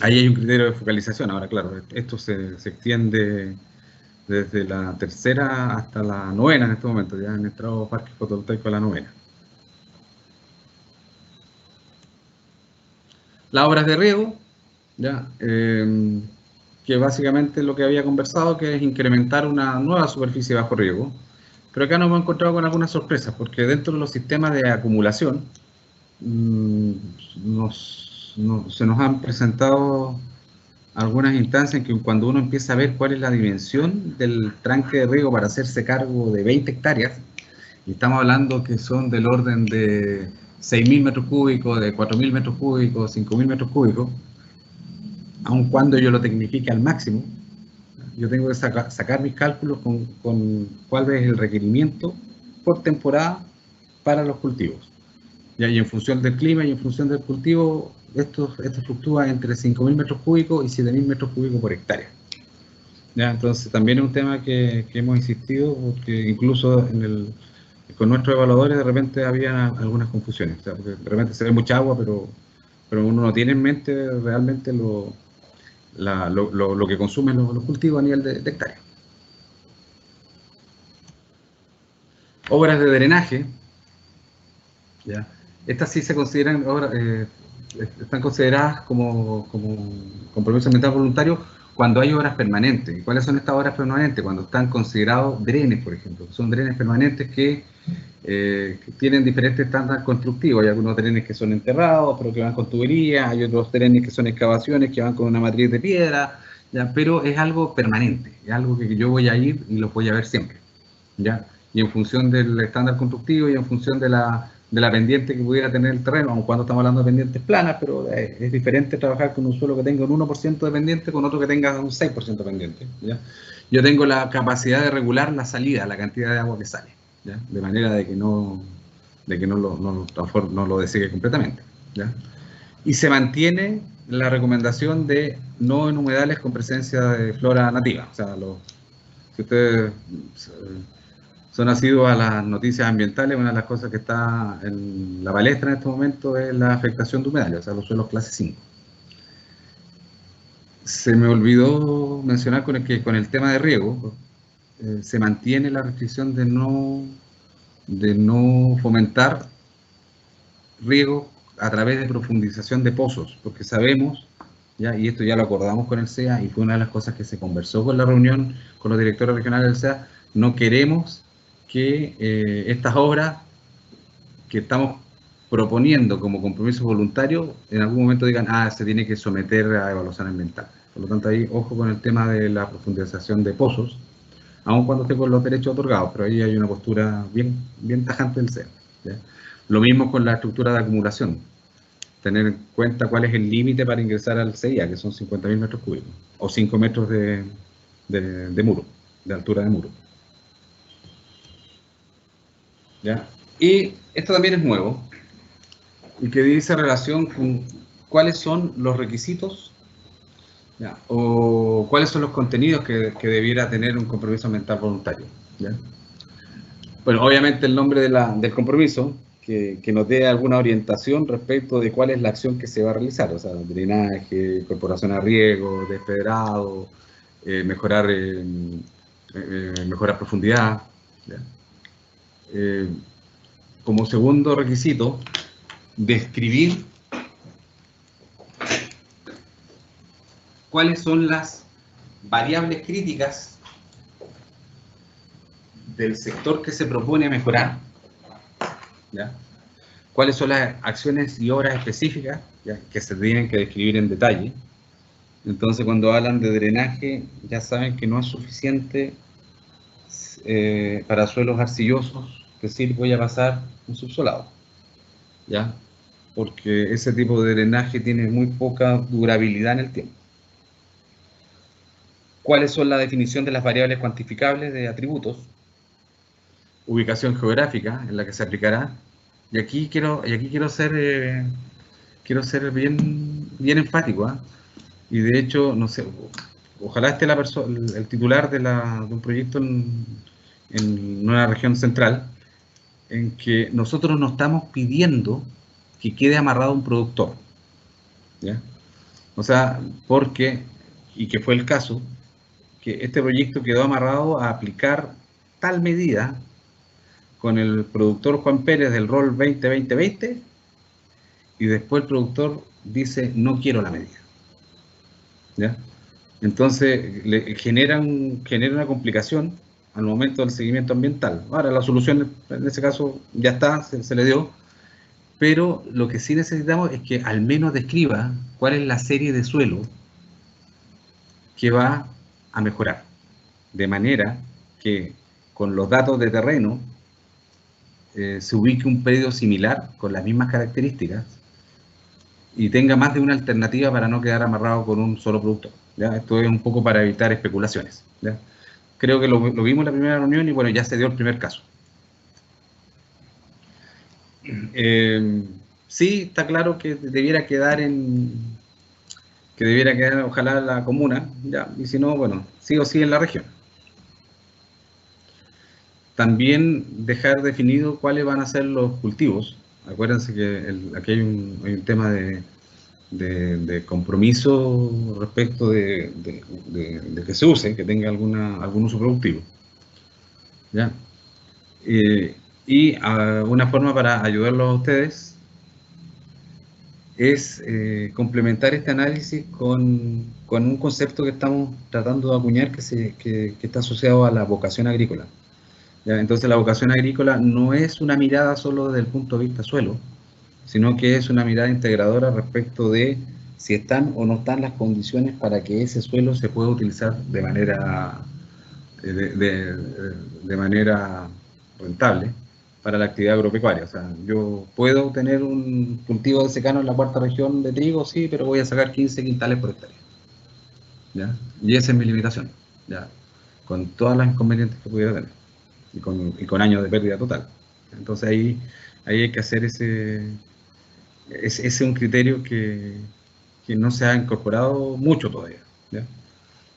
S3: Ahí hay un criterio de focalización. Ahora, claro, esto se extiende desde la tercera hasta la novena en este momento. Ya han entrado parques fotovoltaicos a la novena. Las obras de riego, ¿ya? Que básicamente es lo que había conversado, que es incrementar una nueva superficie bajo riego. Pero acá nos hemos encontrado con algunas sorpresas, porque dentro de los sistemas de acumulación se nos han presentado algunas instancias en que cuando uno empieza a ver cuál es la dimensión del tranque de riego para hacerse cargo de 20 hectáreas, y estamos hablando que son del orden de 6.000 metros cúbicos, de 4.000 metros cúbicos, 5.000 metros cúbicos, aun cuando yo lo tecnifique al máximo, yo tengo que sacar mis cálculos con cuál es el requerimiento por temporada para los cultivos. Y en función del clima y en función del cultivo, esto fluctúa entre 5.000 metros cúbicos y 7.000 metros cúbicos por hectárea. ¿Ya? Entonces también es un tema que hemos insistido, porque incluso con nuestros evaluadores de repente había algunas confusiones. O sea, porque de repente se ve mucha agua, pero uno no tiene en mente realmente lo que consumen los cultivos a nivel de hectárea. Obras de drenaje, ¿ya? Estas sí se consideran están consideradas como compromiso ambiental voluntario cuando hay obras permanentes. ¿Y cuáles son estas obras permanentes? Cuando están considerados drenes, por ejemplo. Son drenes permanentes que tienen diferentes estándares constructivos. Hay algunos drenes que son enterrados, pero que van con tubería. Hay otros drenes que son excavaciones, que van con una matriz de piedra, ¿ya? Pero es algo permanente, es algo que yo voy a ir y lo voy a ver siempre, ¿ya? Y en función del estándar constructivo y en función de la pendiente que pudiera tener el terreno, aun cuando estamos hablando de pendientes planas, pero es diferente trabajar con un suelo que tenga un 1% de pendiente con otro que tenga un 6% de pendiente, ¿ya? Yo tengo la capacidad de regular la salida, la cantidad de agua que sale, ¿ya? De manera de que no lo deseque completamente, ¿ya? Y se mantiene la recomendación de no en humedales con presencia de flora nativa. O sea, si ustedes son asiduos a las noticias ambientales, una de las cosas que está en la palestra en este momento es la afectación de humedales, o sea, los suelos clase 5. Se me olvidó mencionar con el tema de riego, se mantiene la restricción de no fomentar riego a través de profundización de pozos, porque sabemos, ¿ya? Y esto ya lo acordamos con el SEA y fue una de las cosas que se conversó con la reunión con los directores regionales del SEA, no queremos que estas obras que estamos proponiendo como compromiso voluntario en algún momento digan, se tiene que someter a evaluación ambiental. Por lo tanto, ahí ojo con el tema de la profundización de pozos, aun cuando esté con los derechos otorgados, pero ahí hay una postura bien tajante del CEA, ¿ya? Lo mismo con la estructura de acumulación, tener en cuenta cuál es el límite para ingresar al CIA, que son 50.000 metros cúbicos, o 5 metros de muro, de altura de muro. ¿Ya? Y esto también es nuevo, y que dice relación con cuáles son los requisitos, ¿ya? O cuáles son los contenidos que debiera tener un compromiso ambiental voluntario, ¿ya? Bueno, obviamente el nombre del compromiso, que nos dé alguna orientación respecto de cuál es la acción que se va a realizar, o sea, drenaje, incorporación a riego, despedrado, mejorar profundidad, ¿ya? Como segundo requisito, describir cuáles son las variables críticas del sector que se propone mejorar, ¿ya? Cuáles son las acciones y obras específicas, ¿ya?, que se tienen que describir en detalle. Entonces, cuando hablan de drenaje, ya saben que no es suficiente para suelos arcillosos decir voy a pasar un subsolado, ¿ya? Porque ese tipo de drenaje tiene muy poca durabilidad en el tiempo. ¿Cuáles son la definición de las variables cuantificables de atributos? Ubicación geográfica en la que se aplicará. Y aquí quiero ser bien enfático, ¿eh? Y de hecho, no sé, ojalá esté el titular de un proyecto en una región central, en que nosotros no estamos pidiendo que quede amarrado un productor, ¿ya? O sea, y que fue el caso, que este proyecto quedó amarrado a aplicar tal medida con el productor Juan Pérez del rol 20-20-20, y después el productor dice no quiero la medida, ¿ya? Entonces genera una complicación al momento del seguimiento ambiental. Ahora la solución en ese caso ya está, se le dio, pero lo que sí necesitamos es que al menos describa cuál es la serie de suelo que va a mejorar, de manera que con los datos de terreno se ubique un predio similar con las mismas características y tenga más de una alternativa para no quedar amarrado con un solo producto, ¿ya? Esto es un poco para evitar especulaciones, ¿ya? Creo que lo vimos en la primera reunión y bueno, ya se dio el primer caso. Sí, está claro que debiera quedar ojalá en la comuna, ¿ya? Y si no, bueno, sí o sí en la región. También dejar definido cuáles van a ser los cultivos. Acuérdense que aquí hay un tema de compromiso respecto de que se use, que tenga algún uso productivo, ¿ya? Y una forma para ayudarlos a ustedes es complementar este análisis con un concepto que estamos tratando de acuñar que está asociado a la vocación agrícola, ¿ya? Entonces la vocación agrícola no es una mirada solo desde el punto de vista suelo, sino que es una mirada integradora respecto de si están o no están las condiciones para que ese suelo se pueda utilizar de manera rentable para la actividad agropecuaria. O sea, yo puedo tener un cultivo de secano en la cuarta región de trigo, sí, pero voy a sacar 15 quintales por hectárea, ¿ya? Y esa es mi limitación, ¿ya? Con todas las inconvenientes que pudiera tener y con años de pérdida total. Entonces ahí hay que hacer ese es un criterio que no se ha incorporado mucho todavía, ¿ya?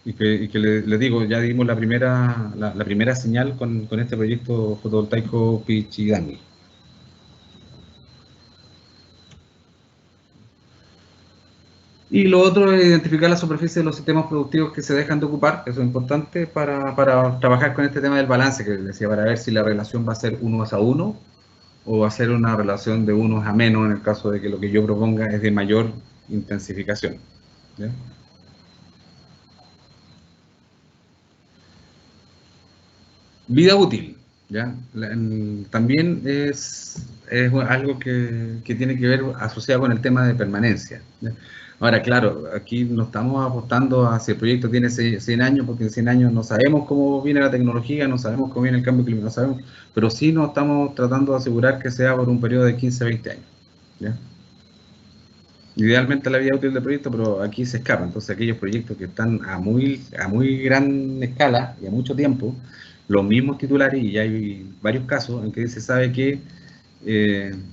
S3: Y que les digo, ya dimos la primera señal con este proyecto fotovoltaico Pichidangui. Y lo otro es identificar la superficie de los sistemas productivos que se dejan de ocupar, eso es importante para trabajar con este tema del balance que les decía, para ver si la relación va a ser 1:1 o va a ser una relación de 1:- en el caso de que lo que yo proponga es de mayor intensificación, ¿ya? Vida útil, ¿ya? También es algo que tiene que ver asociado con el tema de permanencia, ¿ya? Ahora, claro, aquí no estamos apostando a si el proyecto tiene 100 años, porque en 100 años no sabemos cómo viene la tecnología, no sabemos cómo viene el cambio climático, no sabemos, pero sí nos estamos tratando de asegurar que sea por un periodo de 15 a 20 años, ¿ya? Idealmente la vida útil del proyecto, pero aquí se escapa. Entonces, aquellos proyectos que están a muy gran escala y a mucho tiempo, los mismos titulares, y ya hay varios casos en que se sabe que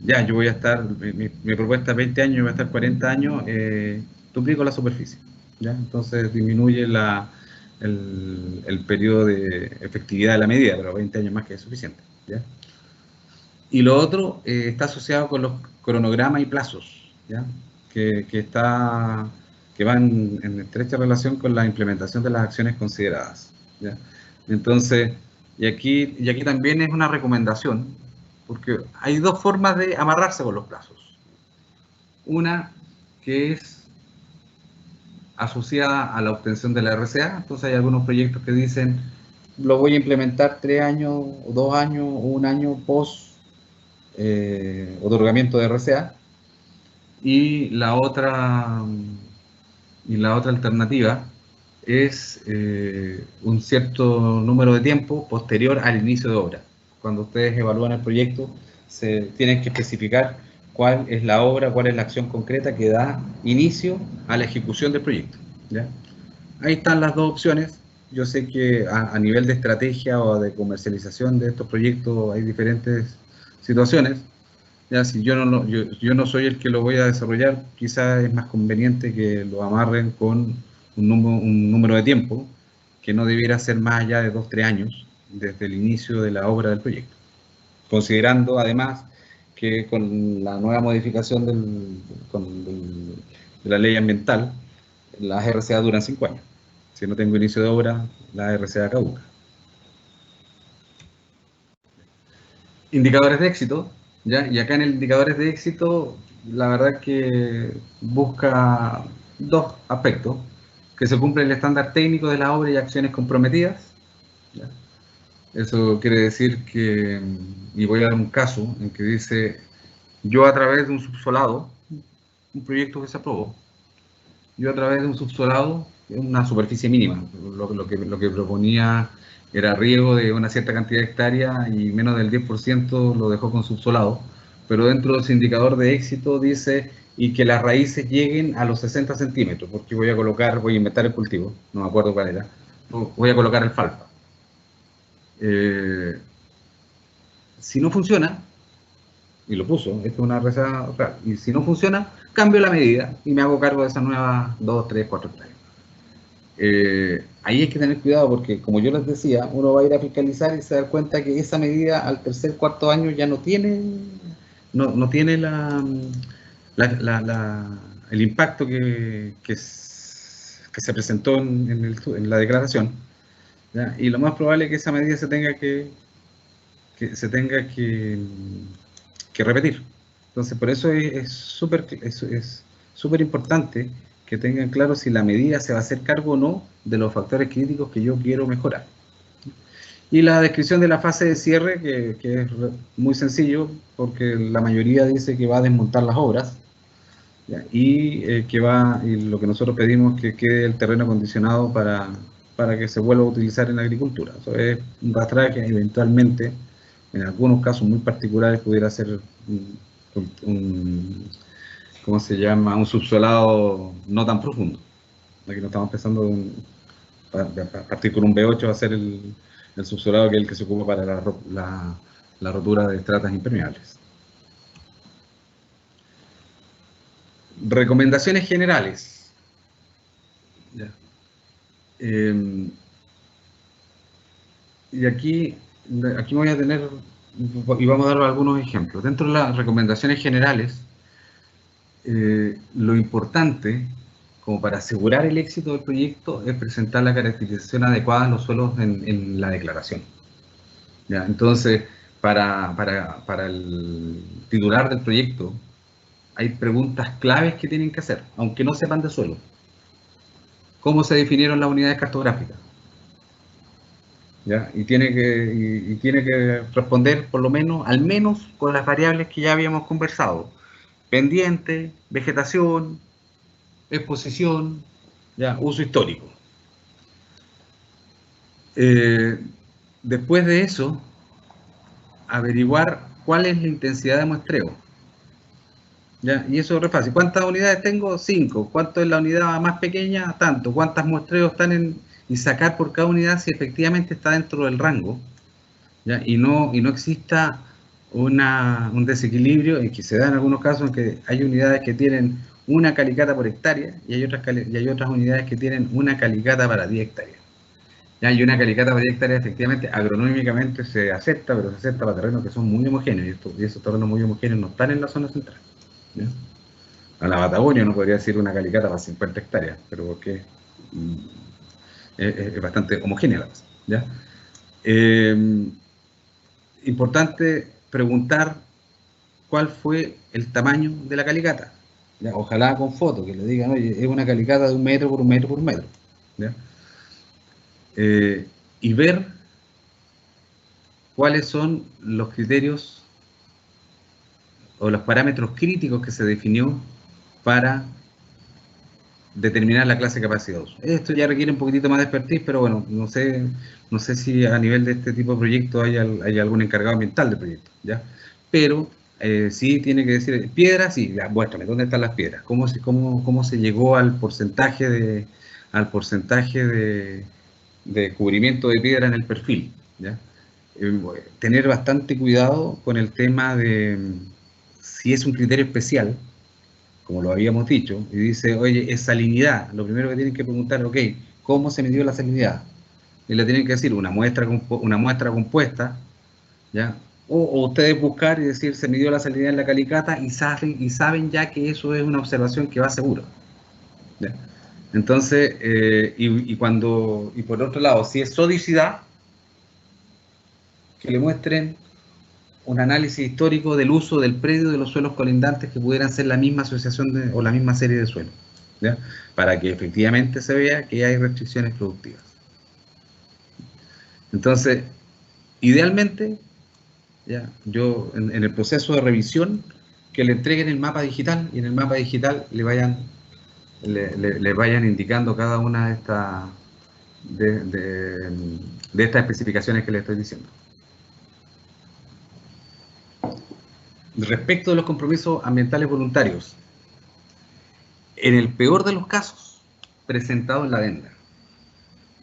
S3: ya, yo voy a estar, mi propuesta es 20 años, yo voy a estar 40 años, duplico la superficie, ¿ya? Entonces disminuye el periodo de efectividad de la medida, pero 20 años más que es suficiente, ¿ya? Y lo otro está asociado con los cronogramas y plazos, ¿ya? Que van en estrecha relación con la implementación de las acciones consideradas, ¿ya? Entonces, y aquí también es una recomendación, porque hay dos formas de amarrarse con los plazos. Una que es asociada a la obtención de la RCA. Entonces hay algunos proyectos que dicen, lo voy a implementar 3 años, o 2 años, o 1 año post otorgamiento de RCA. Y la otra alternativa es un cierto número de tiempo posterior al inicio de obra. Cuando ustedes evalúan el proyecto, se tienen que especificar cuál es la obra, cuál es la acción concreta que da inicio a la ejecución del proyecto, ¿ya? Ahí están las dos opciones. Yo sé que a nivel de estrategia o de comercialización de estos proyectos hay diferentes situaciones. Ya, si yo no soy el que lo voy a desarrollar, quizás es más conveniente que lo amarren con un número de tiempo que no debiera ser más allá de 2-3 años desde el inicio de la obra del proyecto. Considerando además que con la nueva modificación de la ley ambiental, las RCA duran 5 años. Si no tengo inicio de obra, la RCA caduca. Indicadores de éxito, ¿ya? Y acá en el indicadores de éxito, la verdad que busca dos aspectos: que se cumple el estándar técnico de la obra y acciones comprometidas, ¿ya? Eso quiere decir que, y voy a dar un caso en que dice, yo a través de un subsolado, un proyecto que se aprobó, yo a través de un subsolado, una superficie mínima, lo que proponía era riego de una cierta cantidad de hectáreas y menos del 10% lo dejó con subsolado, pero dentro de ese indicador de éxito dice, y que las raíces lleguen a los 60 centímetros, porque voy a inventar el cultivo, no me acuerdo cuál era, voy a colocar alfalfa. Si no funciona, y lo puso, esto es una receta real, y si no funciona, cambio la medida y me hago cargo de esas nuevas 2, 3, 4 hectáreas. Ahí hay que tener cuidado porque, como yo les decía, uno va a ir a fiscalizar y se da cuenta que esa medida al tercer, cuarto año ya no tiene el impacto que se presentó en la declaración, ¿ya? Y lo más probable es que esa medida se tenga que repetir. Entonces, por eso es súper importante que tengan claro si la medida se va a hacer cargo o no de los factores críticos que yo quiero mejorar. Y la descripción de la fase de cierre, que es muy sencillo, porque la mayoría dice que va a desmontar las obras, ¿ya? Y lo que nosotros pedimos es que quede el terreno acondicionado para que se vuelva a utilizar en la agricultura. Eso es un rastraje, eventualmente, en algunos casos muy particulares, pudiera ser ¿cómo se llama? Un subsolado no tan profundo. Aquí no estamos pensando a partir con un B8 va a ser el subsolado, que es el que se ocupa para la rotura de estratas impermeables. Recomendaciones generales. Ya. Y aquí voy a tener, y vamos a dar algunos ejemplos. Dentro de las recomendaciones generales, lo importante, como para asegurar el éxito del proyecto, es presentar la caracterización adecuada de los suelos en la declaración, ¿ya? Entonces, para el titular del proyecto, hay preguntas claves que tienen que hacer, aunque no sepan de suelo. ¿Cómo se definieron las unidades cartográficas? ¿ya? Y tiene que responder por lo menos, al menos con las variables que ya habíamos conversado. Pendiente, vegetación, exposición, ya, uso histórico. Después de eso, averiguar cuál es la intensidad de muestreo. ¿Ya? Y eso es re fácil. ¿Cuántas unidades tengo? 5. ¿Cuánto es la unidad más pequeña? Tanto. ¿Cuántos muestreos están en...? Y sacar por cada unidad si efectivamente está dentro del rango. ¿Ya? Y no exista un desequilibrio, en que se da en algunos casos en que hay unidades que tienen una calicata por hectárea y hay otras unidades que tienen una calicata para 10 hectáreas. ¿Ya? Y una calicata por hectárea efectivamente agronómicamente se acepta, pero se acepta para terrenos que son muy homogéneos, y esos terrenos muy homogéneos no están en la zona central. ¿Ya? A la Patagonia no podría decir una calicata para 50 hectáreas, pero porque es bastante homogénea la cosa. ¿Ya? Importante preguntar cuál fue el tamaño de la calicata. ¿Ya? Ojalá con fotos, que le digan, oye, es una calicata de 1 metro por 1 metro por 1 metro. ¿Ya? Y ver cuáles son los criterios o los parámetros críticos que se definió para determinar la clase de capacidad de uso. Esto ya requiere un poquitito más de expertise, pero bueno, no sé si a nivel de este tipo de proyectos hay algún encargado ambiental del proyecto, ¿ya? Pero sí tiene que decir, piedras, sí, ya, muéstrame, ¿dónde están las piedras? ¿Cómo se llegó al porcentaje de cubrimiento de piedra en el perfil? ¿Ya? Tener bastante cuidado con el tema de si es un criterio especial, como lo habíamos dicho, y dice, oye, es salinidad. Lo primero que tienen que preguntar, ok, ¿cómo se midió la salinidad? Y le tienen que decir una muestra compuesta, ¿ya? O ustedes buscar y decir, se midió la salinidad en la calicata y saben ya que eso es una observación que va seguro. ¿Ya? Entonces, y por otro lado, si es sodicidad, que le muestren un análisis histórico del uso del predio de los suelos colindantes que pudieran ser la misma asociación o la misma serie de suelos, ¿ya? Para que efectivamente se vea que hay restricciones productivas. Entonces, idealmente, ¿ya? Yo en el proceso de revisión, que le entreguen el mapa digital y en el mapa digital le vayan indicando cada una de estas especificaciones que le estoy diciendo. Respecto de los compromisos ambientales voluntarios, en el peor de los casos, presentado en la adenda.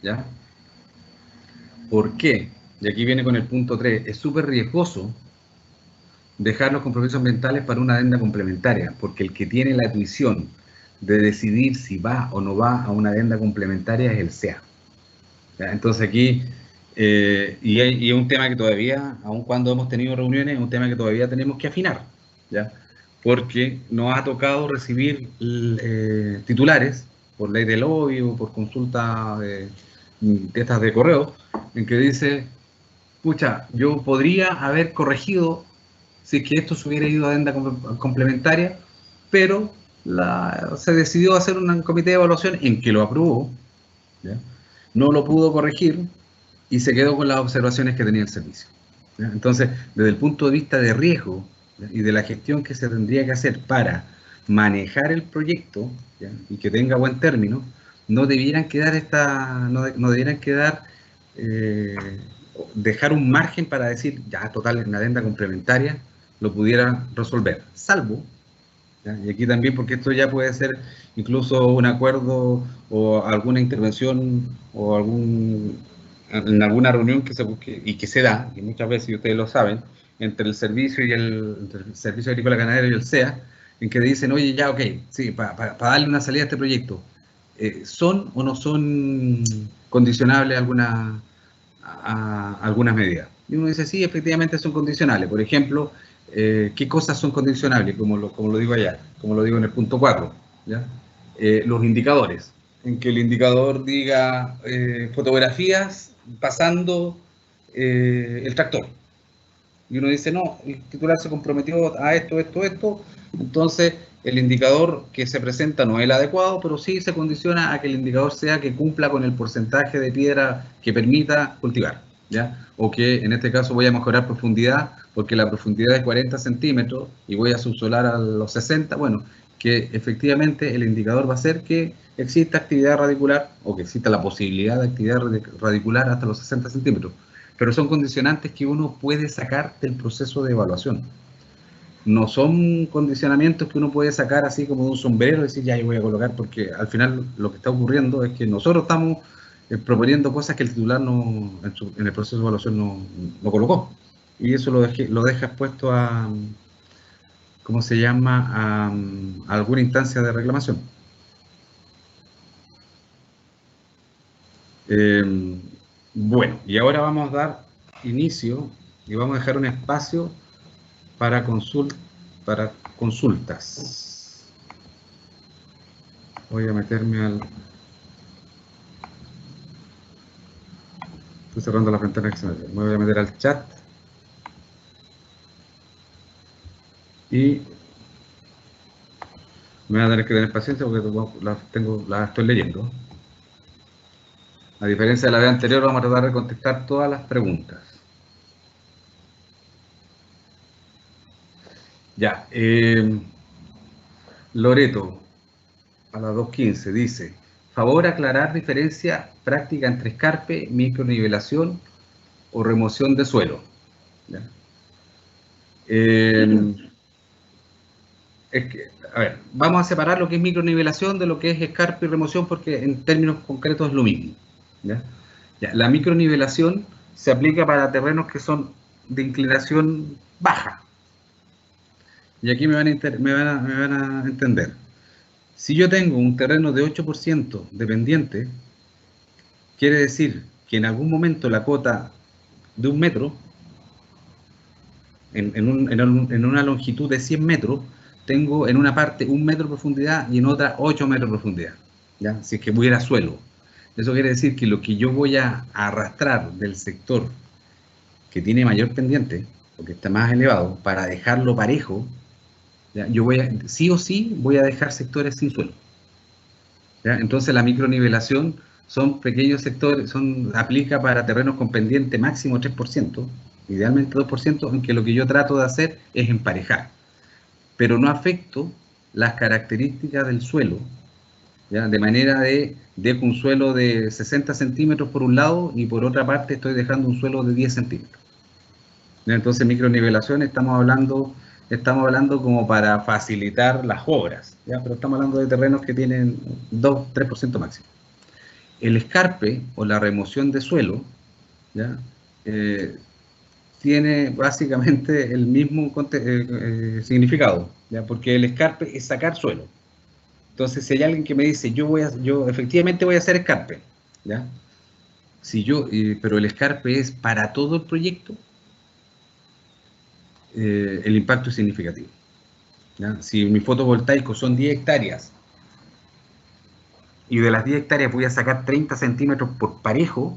S3: ¿Ya? ¿Por qué? Y aquí viene con el punto 3. Es súper riesgoso dejar los compromisos ambientales para una adenda complementaria, porque el que tiene la tuición de decidir si va o no va a una adenda complementaria es el SEA. ¿Ya? Entonces aquí, y es un tema que todavía, aun cuando hemos tenido reuniones, es un tema que todavía tenemos que afinar, ¿ya? Porque nos ha tocado recibir titulares por ley del lobby o por consulta de estas de correo, en que dice, pucha, yo podría haber corregido si es que esto se hubiera ido a adenda complementaria, pero se decidió hacer un comité de evaluación en que lo aprobó, ¿ya? No lo pudo corregir y se quedó con las observaciones que tenía el servicio, ¿ya? Entonces, desde el punto de vista de riesgo, ¿ya? Y de la gestión que se tendría que hacer para manejar el proyecto, ¿ya? Y que tenga buen término, no debieran quedar dejar un margen para decir, ya total, en la adenda complementaria lo pudiera resolver, salvo, ¿ya? Y aquí también, porque esto ya puede ser incluso un acuerdo o alguna intervención o en alguna reunión que se busque y que se da, y muchas veces, y ustedes lo saben, entre el servicio entre el Servicio Agrícola Ganadero y el SEA, en que dicen, oye, ya, ok, sí, para darle una salida a este proyecto, ¿son o no son condicionables algunas medidas? Y uno dice, sí, efectivamente son condicionales. Por ejemplo, ¿qué cosas son condicionables? Como lo digo allá, como lo digo en el punto 4, ¿ya? Los indicadores, en que el indicador diga fotografías pasando el tractor. Y uno dice, no, el titular se comprometió a esto, entonces el indicador que se presenta no es el adecuado, pero sí se condiciona a que el indicador sea que cumpla con el porcentaje de piedra que permita cultivar. ¿ya? O que en este caso voy a mejorar profundidad porque la profundidad es 40 centímetros y voy a subsolar a los 60, bueno, que efectivamente el indicador va a ser que exista actividad radicular o que exista la posibilidad de actividad radicular hasta los 60 centímetros. Pero son condicionantes que uno puede sacar del proceso de evaluación. No son condicionamientos que uno puede sacar así como de un sombrero y decir, ya, yo voy a colocar, porque al final lo que está ocurriendo es que nosotros estamos proponiendo cosas que el titular no, en el proceso de evaluación no colocó. Y eso lo deja expuesto a, ¿cómo se llama?, a alguna instancia de reclamación. Bueno, y ahora vamos a dar inicio y vamos a dejar un espacio para consultas. Voy a meterme al... Estoy cerrando las ventanas que se me ven. Me voy a meter al chat. Y me voy a tener que tener paciencia porque las estoy leyendo. A diferencia de la vez anterior, vamos a tratar de contestar todas las preguntas. Ya. Loreto, a las 2:15, dice: favor aclarar diferencia práctica entre escarpe, micronivelación o remoción de suelo. ¿Ya? A ver, vamos a separar lo que es micronivelación de lo que es escarpe y remoción porque en términos concretos es lo mismo. ¿Ya? Ya, la micronivelación se aplica para terrenos que son de inclinación baja. Y aquí me van a entender. Si yo tengo un terreno de 8% de pendiente, quiere decir que en algún momento la cota de 1 metro, en una longitud de 100 metros, tengo en una parte 1 metro de profundidad y en otra 8 metros de profundidad, ¿ya? Si es que voy a suelo. Eso quiere decir que lo que yo voy a arrastrar del sector que tiene mayor pendiente, o que está más elevado, para dejarlo parejo, ¿ya? Yo sí o sí voy a dejar sectores sin suelo. ¿Ya? Entonces la micronivelación son pequeños sectores, aplica para terrenos con pendiente máximo 3%, idealmente 2%, en que lo que yo trato de hacer es emparejar, pero no afecto las características del suelo, ¿ya? De manera de dejo un suelo de 60 centímetros por un lado y por otra parte estoy dejando un suelo de 10 centímetros. ¿Ya? Entonces micronivelación estamos hablando como para facilitar las obras, ¿ya? Pero estamos hablando de terrenos que tienen 2-3% máximo. El escarpe o la remoción de suelo, ¿ya? Tiene básicamente el mismo significado, ¿ya? Porque el escarpe es sacar suelo. Entonces, si hay alguien que me dice, yo efectivamente voy a hacer escarpe, ¿ya? Pero el escarpe es para todo el proyecto, el impacto es significativo, ¿ya? Si mis fotovoltaicos son 10 hectáreas y de las 10 hectáreas voy a sacar 30 centímetros por parejo,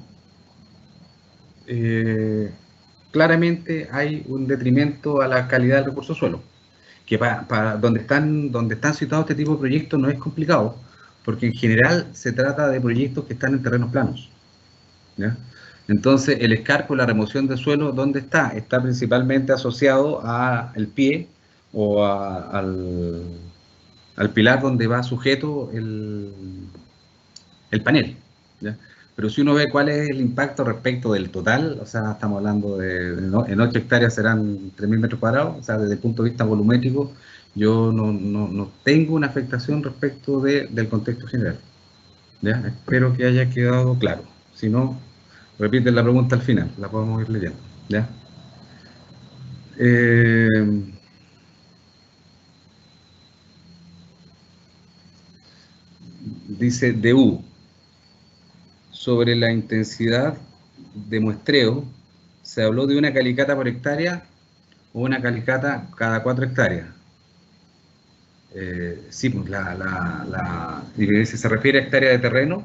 S3: claramente hay un detrimento a la calidad del recurso suelo, que para donde están situados este tipo de proyectos no es complicado, porque en general se trata de proyectos que están en terrenos planos, ¿ya? Entonces el escarpe o la remoción de suelo, ¿dónde está? Está principalmente asociado al pie o al pilar donde va sujeto el panel, ¿ya? Pero si uno ve cuál es el impacto respecto del total, o sea, estamos hablando en 8 hectáreas serán 3.000 metros cuadrados, o sea, desde el punto de vista volumétrico, yo no tengo una afectación respecto del contexto general, ¿ya? Espero que haya quedado claro. Si no, repiten la pregunta al final, la podemos ir leyendo, ¿ya? Dice DU, sobre la intensidad de muestreo, ¿se habló de una calicata por hectárea o una calicata cada 4 hectáreas? Sí, pues ¿se refiere a hectárea de terreno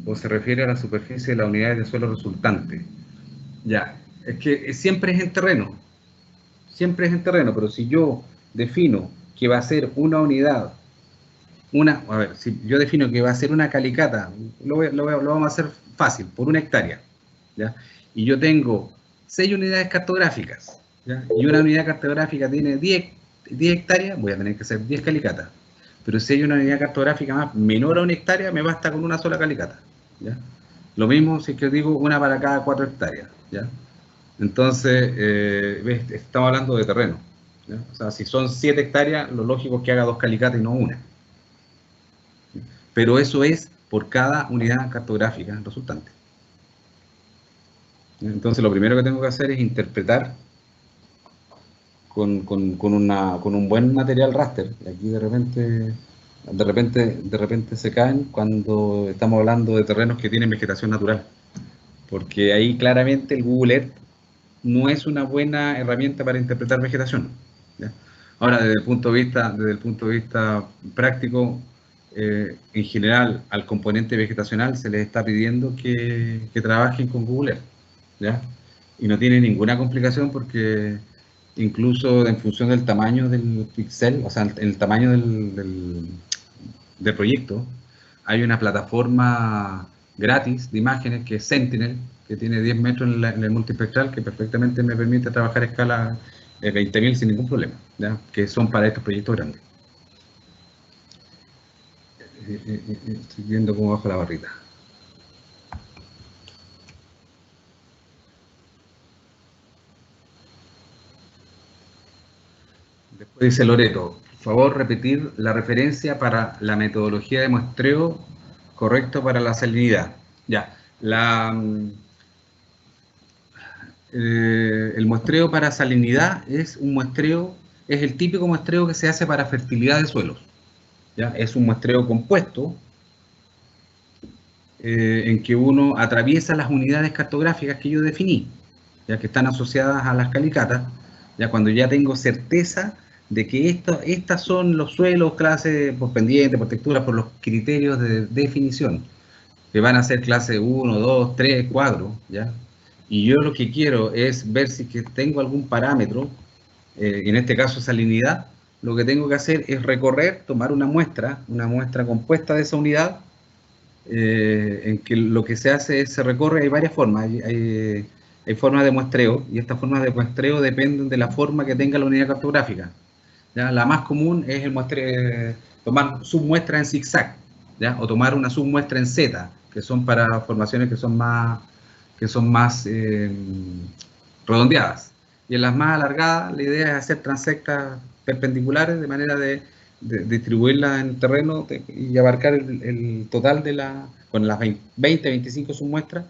S3: o se refiere a la superficie de las unidades de suelo resultante? Ya, es que siempre es en terreno, pero si yo defino que va a ser una unidad, si yo defino que va a ser una calicata, lo vamos a hacer fácil, por 1 hectárea, ¿ya? Y yo tengo 6 unidades cartográficas, ¿ya? Y una unidad cartográfica tiene 10 hectáreas, voy a tener que hacer 10 calicatas. Pero si hay una unidad cartográfica más menor a 1 hectárea, me basta con una sola calicata, ¿ya? Lo mismo si es que digo una para cada 4 hectáreas, ¿ya? Entonces, estamos hablando de terreno, ¿ya? O sea, si son 7 hectáreas, lo lógico es que haga 2 calicatas y no una. Pero eso es por cada unidad cartográfica resultante. Entonces, lo primero que tengo que hacer es interpretar con un buen material raster. Y aquí de repente se caen cuando estamos hablando de terrenos que tienen vegetación natural. Porque ahí claramente el Google Earth no es una buena herramienta para interpretar vegetación, ¿ya? Ahora, desde el punto de vista práctico, en general, al componente vegetacional se les está pidiendo que trabajen con Google Earth, ¿ya? Y no tiene ninguna complicación porque incluso en función del tamaño del pixel, o sea, el tamaño del proyecto, hay una plataforma gratis de imágenes que es Sentinel, que tiene 10 metros en el multispectral, que perfectamente me permite trabajar a escala 20.000 sin ningún problema, ¿ya? Que son para estos proyectos grandes. Estoy viendo cómo bajo la barrita. Después dice Loreto, por favor repetir la referencia para la metodología de muestreo correcto para la salinidad. Ya, el muestreo para salinidad es el típico muestreo que se hace para fertilidad de suelos, ¿ya? Es un muestreo compuesto en que uno atraviesa las unidades cartográficas que yo definí, ya que están asociadas a las calicatas, ya cuando ya tengo certeza de que estas son los suelos, clase por pendiente, por textura, por los criterios de definición, que van a ser clase 1, 2, 3, 4, ¿ya? Y yo lo que quiero es ver si que tengo algún parámetro, en este caso salinidad, lo que tengo que hacer es recorrer, tomar una muestra compuesta de esa unidad, en que lo que se hace es, se recorre, hay varias formas, hay formas de muestreo, y estas formas de muestreo dependen de la forma que tenga la unidad cartográfica, ¿ya? La más común es tomar submuestras en zigzag, ¿ya? O tomar una submuestra en Z, que son para formaciones que son más redondeadas. Y en las más alargadas, la idea es hacer transectas perpendiculares de manera de distribuirlas en el terreno y abarcar el total con las 20, 25 submuestras,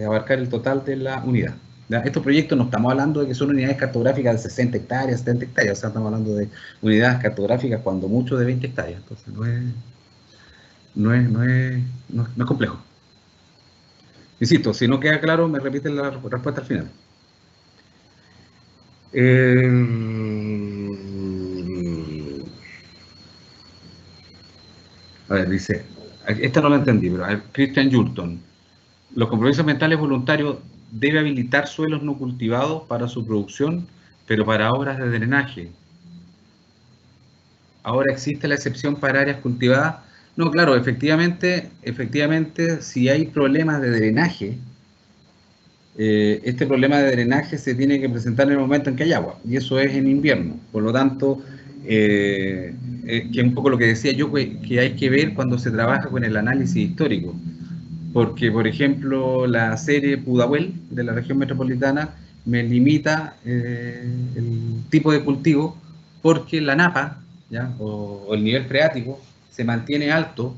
S3: abarcar el total de la unidad. ¿Ya? Estos proyectos no estamos hablando de que son unidades cartográficas de 60 hectáreas, 70 hectáreas, o sea, estamos hablando de unidades cartográficas cuando mucho de 20 hectáreas, entonces no es complejo. Insisto, si no queda claro, me repiten la respuesta al final. A ver, dice, esta no la entendí, pero a ver, Christian Yurton. Los compromisos ambientales voluntarios debe habilitar suelos no cultivados para su producción, pero para obras de drenaje. Ahora existe la excepción para áreas cultivadas. No, claro, efectivamente, si hay problemas de drenaje, este problema de drenaje se tiene que presentar en el momento en que hay agua, y eso es en invierno. Por lo tanto, que es un poco lo que decía yo, que hay que ver cuando se trabaja con el análisis histórico. Porque, por ejemplo, la serie Pudahuel de la región metropolitana me limita el tipo de cultivo porque la napa, ¿ya? O el nivel freático se mantiene alto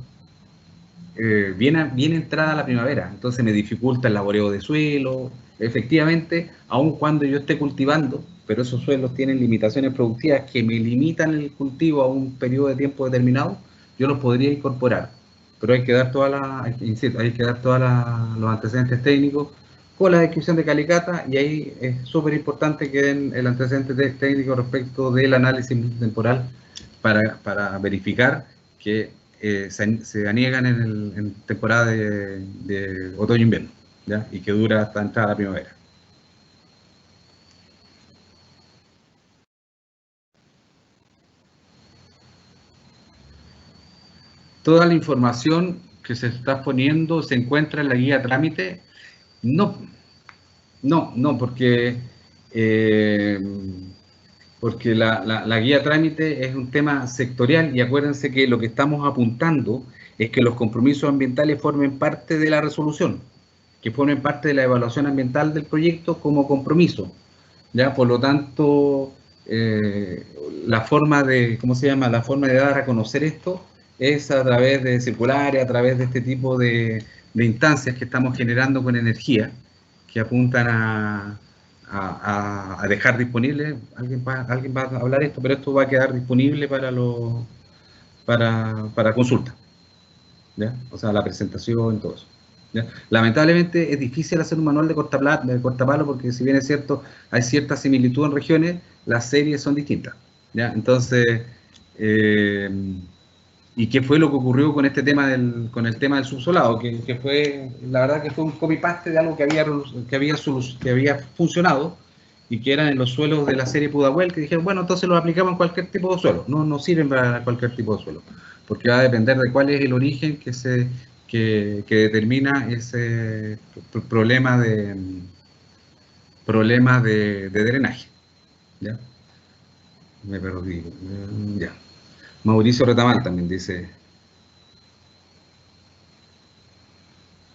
S3: bien entrada la primavera, entonces me dificulta el laboreo de suelo. Efectivamente, aun cuando yo esté cultivando, pero esos suelos tienen limitaciones productivas que me limitan el cultivo a un periodo de tiempo determinado, yo los podría incorporar, pero hay que dar los antecedentes técnicos con la descripción de calicata, y ahí es súper importante que den el antecedente técnico respecto del análisis temporal para verificar que se aniegan en temporada de otoño-invierno, ¿ya? Y que dura hasta entrada la primavera. Toda la información que se está poniendo se encuentra en la guía trámite. No, no, porque la guía trámite es un tema sectorial y acuérdense que lo que estamos apuntando es que los compromisos ambientales formen parte de la resolución, que formen parte de la evaluación ambiental del proyecto como compromiso, ¿ya? Por lo tanto, la forma de, ¿cómo se llama? La forma de dar a conocer esto es a través de circulares, a través de este tipo de instancias que estamos generando con energía, que apuntan a dejar disponible, alguien va a hablar esto, pero esto va a quedar disponible para consulta, ¿ya? O sea, la presentación y todo eso, ¿ya? Lamentablemente es difícil hacer un manual de cortapalo porque si bien es cierto, hay cierta similitud en regiones, las series son distintas, ¿ya? Entonces, ¿y qué fue lo que ocurrió con este tema con el tema del subsolado? Que fue, la verdad que fue un copy-paste de algo que había funcionado y que eran en los suelos de la serie Pudahuel, que dijeron, bueno, entonces los aplicamos en cualquier tipo de suelo. No sirven para cualquier tipo de suelo, porque va a depender de cuál es el origen que determina ese problema de drenaje. ¿Ya? Me perdí. Ya. Mauricio Retamal también dice: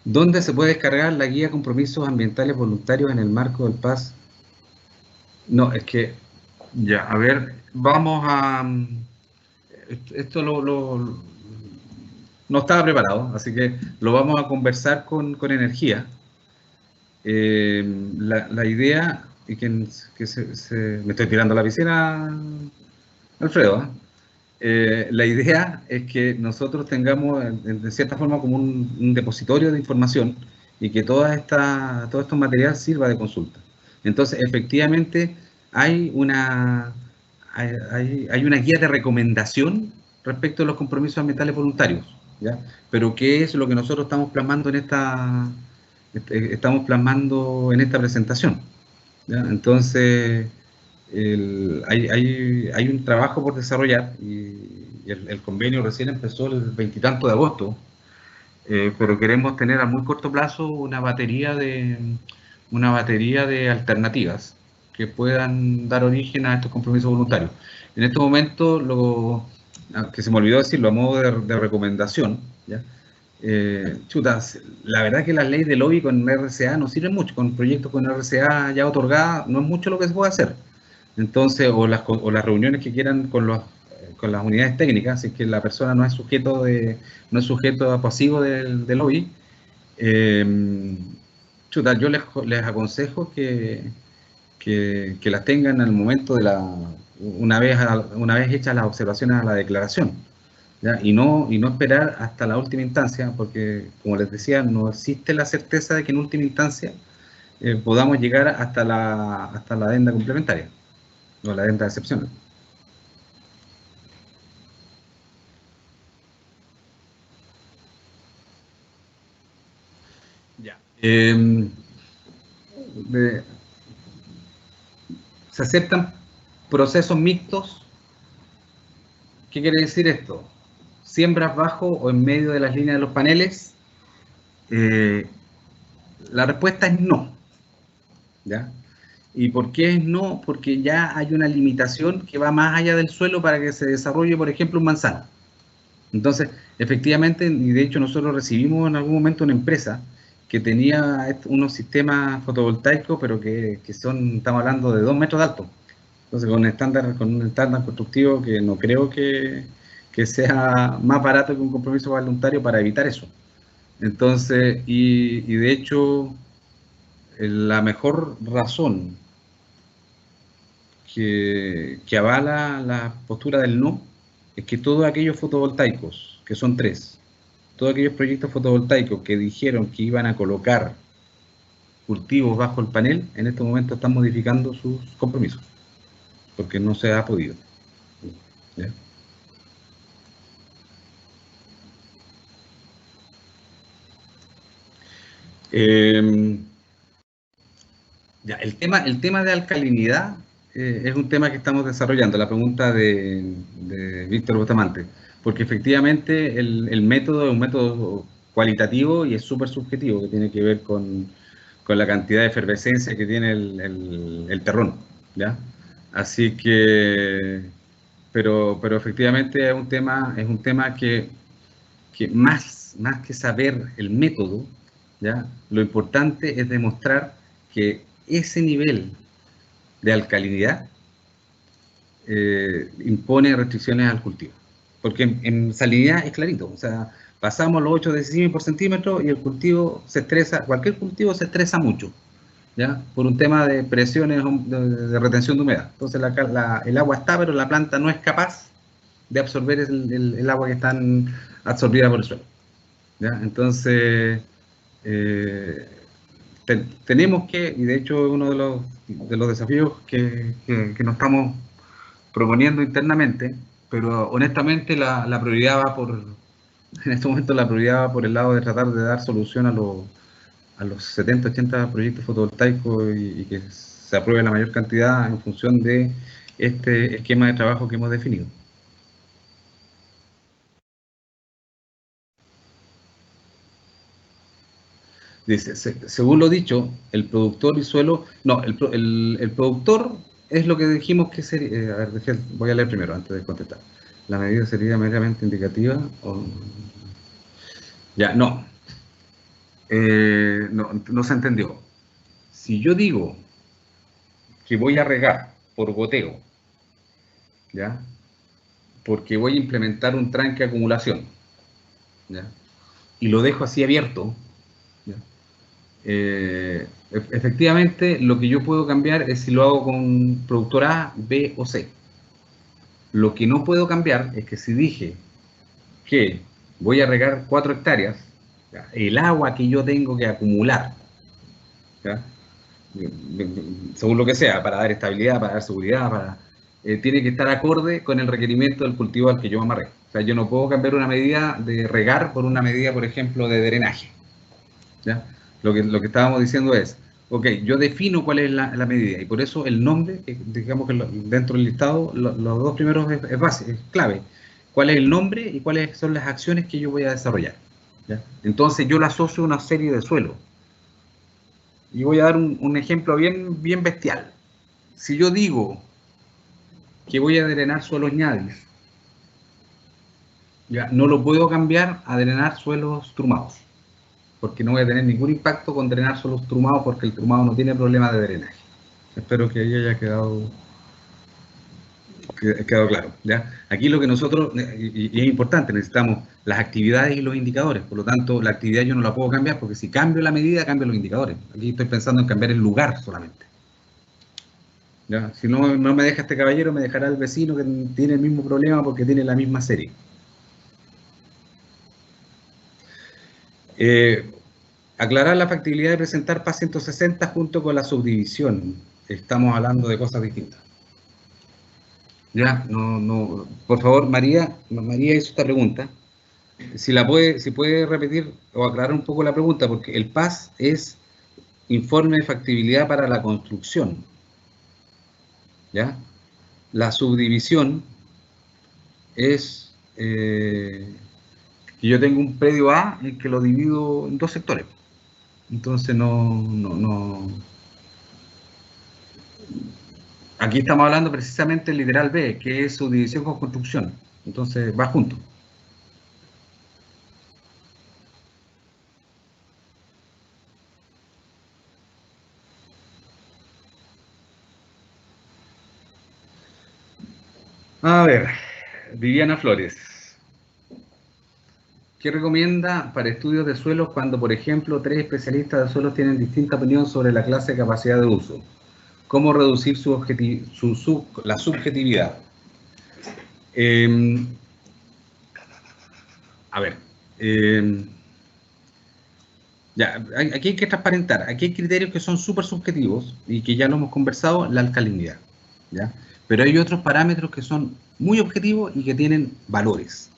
S3: ¿dónde se puede descargar la guía Compromisos Ambientales Voluntarios en el marco del PAS? No, es que, ya, a ver, vamos a... Esto no estaba preparado, así que lo vamos a conversar con energía. La idea, y que me estoy tirando a la piscina, Alfredo, la idea es que nosotros tengamos, de cierta forma, como un depositorio de información y que todo este material sirva de consulta. Entonces, efectivamente, hay una guía de recomendación respecto a los compromisos ambientales voluntarios, ¿ya? Pero ¿qué es lo que nosotros estamos plasmando en esta presentación? ¿Ya? Entonces, hay un trabajo por desarrollar y el convenio recién empezó el 20 y tanto de agosto, pero queremos tener a muy corto plazo una batería de alternativas que puedan dar origen a estos compromisos voluntarios. En este momento, que se me olvidó decirlo a modo de recomendación, ¿ya? La verdad que las leyes de lobby con RCA no sirven mucho, con proyectos con RCA ya otorgada no es mucho lo que se puede hacer. Entonces, o las reuniones que quieran con las unidades técnicas, si es que la persona no es sujeto pasivo del lobby, yo les aconsejo que las tengan en el momento una vez hechas las observaciones a la declaración, ¿ya? Y no esperar hasta la última instancia, porque, como les decía, no existe la certeza de que en última instancia podamos llegar hasta la adenda complementaria o la adenda de excepción. Ya. Se aceptan procesos mixtos. ¿Qué quiere decir esto? Siembras bajo o en medio de las líneas de los paneles. La respuesta es no, ¿ya? ¿Y por qué es no? Porque ya hay una limitación que va más allá del suelo para que se desarrolle, por ejemplo, un manzano. Entonces, efectivamente, y de hecho nosotros recibimos en algún momento una empresa que tenía unos sistemas fotovoltaicos, pero que estamos hablando de 2 metros de alto. Entonces, con un estándar constructivo que no creo que sea más barato que un compromiso voluntario para evitar eso. Entonces, y de hecho, la mejor razón que avala la postura del no es que todos aquellos fotovoltaicos, que son 3, todos aquellos proyectos fotovoltaicos que dijeron que iban a colocar cultivos bajo el panel, en este momento están modificando sus compromisos, porque no se ha podido. ¿Ya? El tema de alcalinidad es un tema que estamos desarrollando, la pregunta de Víctor Bustamante, porque efectivamente el método es un método cualitativo y es súper subjetivo, que tiene que ver con con la cantidad de efervescencia que tiene el terrón, ¿ya? Así que, pero efectivamente es un tema que más que saber el método, ¿ya? Lo importante es demostrar que ese nivel de alcalinidad impone restricciones al cultivo. Porque en salinidad es clarito, o sea, pasamos los 8 decibeles por centímetro y el cultivo se estresa, cualquier cultivo se estresa mucho, ¿ya? Por un tema de presiones de retención de humedad. Entonces el agua está, pero la planta no es capaz de absorber el agua que está absorbida por el suelo, ¿ya? Entonces, tenemos que, y de hecho es uno de los desafíos que nos estamos proponiendo internamente, pero honestamente la prioridad va en este momento la prioridad va por el lado de tratar de dar solución a los 70, 80 proyectos fotovoltaicos y que se apruebe la mayor cantidad en función de este esquema de trabajo que hemos definido. Dice, según lo dicho, el productor y suelo... No, el productor es lo que dijimos que sería... a ver, voy a leer primero antes de contestar. ¿La medida sería meramente indicativa? O... Ya, no. No se entendió. Si yo digo que voy a regar por goteo, ¿ya? Porque voy a implementar un tranque de acumulación, ¿ya? Y lo dejo así abierto, ¿ya? Efectivamente, lo que yo puedo cambiar es si lo hago con productor A, B o C. Lo que no puedo cambiar es que si dije que voy a regar 4 hectáreas, ¿ya? El agua que yo tengo que acumular, ¿ya? Según lo que sea, para dar estabilidad, para dar seguridad, tiene que estar acorde con el requerimiento del cultivo al que yo amarré. O sea, yo no puedo cambiar una medida de regar por una medida, por ejemplo, de drenaje, ¿ya? Lo que estábamos diciendo es, ok, yo defino cuál es la medida, y por eso el nombre, digamos que dentro del listado, los dos primeros es base, es clave. ¿Cuál es el nombre y cuáles son las acciones que yo voy a desarrollar? ¿Ya? Entonces yo lo asocio a una serie de suelos. Y voy a dar un ejemplo bien bestial. Si yo digo que voy a drenar suelos ñadis, ya no lo puedo cambiar a drenar suelos trumados, porque no voy a tener ningún impacto con drenar suelos trumados, porque el trumado no tiene problema de drenaje. Espero que ahí haya quedado claro, ¿ya? Aquí lo que nosotros, y es importante, necesitamos las actividades y los indicadores. Por lo tanto, la actividad yo no la puedo cambiar, porque si cambio la medida, cambio los indicadores. Aquí estoy pensando en cambiar el lugar solamente, ¿ya? Si no me deja este caballero, me dejará el vecino que tiene el mismo problema porque tiene la misma serie. Aclarar la factibilidad de presentar PAS 160 junto con la subdivisión. Estamos hablando de cosas distintas. Ya, no, por favor, María hizo esta pregunta. Si puede repetir o aclarar un poco la pregunta, porque el PAS es informe de factibilidad para la construcción, ¿ya? La subdivisión es que yo tengo un predio A en que lo divido en 2 sectores. Entonces aquí estamos hablando precisamente del literal B, que es subdivisión con construcción. Entonces va junto. A ver, Viviana Flores. ¿Qué recomienda para estudios de suelos cuando, por ejemplo, 3 especialistas de suelos tienen distinta opinión sobre la clase de capacidad de uso? ¿Cómo reducir la subjetividad? Ya, aquí hay que transparentar. Aquí hay criterios que son súper subjetivos y que ya lo hemos conversado, la alcalinidad, ¿ya? Pero hay otros parámetros que son muy objetivos y que tienen valores,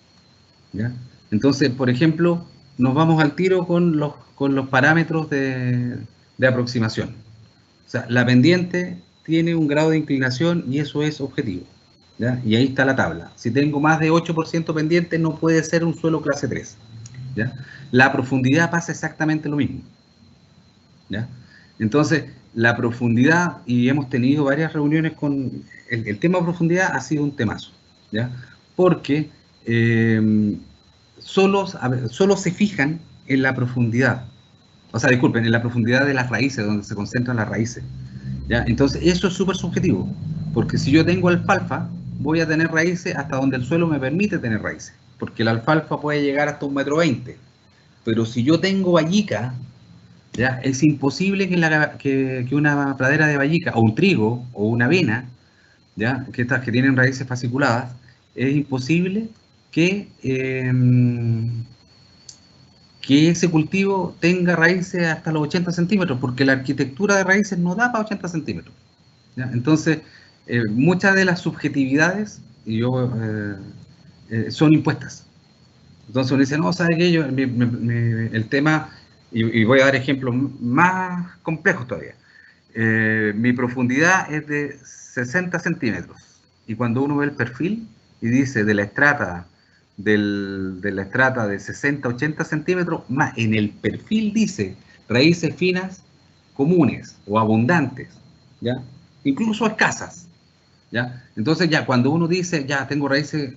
S3: ¿ya? Entonces, por ejemplo, nos vamos al tiro con los parámetros de aproximación. O sea, la pendiente tiene un grado de inclinación y eso es objetivo, ¿ya? Y ahí está la tabla. Si tengo más de 8% pendiente, no puede ser un suelo clase 3, ¿ya? La profundidad pasa exactamente lo mismo, ¿ya? Entonces, la profundidad, y hemos tenido varias reuniones con... El tema de profundidad ha sido un temazo, ¿ya? Porque solo se fijan en la profundidad, o sea, disculpen, en la profundidad de las raíces, donde se concentran las raíces, ¿ya? Entonces, eso es súper subjetivo, porque si yo tengo alfalfa, voy a tener raíces hasta donde el suelo me permite tener raíces, porque la alfalfa puede llegar hasta 1,20 m, pero si yo tengo vallica, ¿ya? Es imposible que una pradera de vallica, o un trigo, o una avena, ¿ya? Que estas que tienen raíces fasciculadas, es imposible que ese cultivo tenga raíces hasta los 80 centímetros, porque la arquitectura de raíces no da para 80 centímetros, ¿ya? Entonces, muchas de las subjetividades son impuestas. Entonces uno dice, no, ¿sabe qué? El tema, y voy a dar ejemplos más complejos todavía. Mi profundidad es de 60 centímetros. Y cuando uno ve el perfil y dice de la estrata de 60 a 80 centímetros, más en el perfil dice raíces finas comunes o abundantes, ¿ya? Incluso escasas, ¿ya? Entonces ya cuando uno dice, ya tengo raíces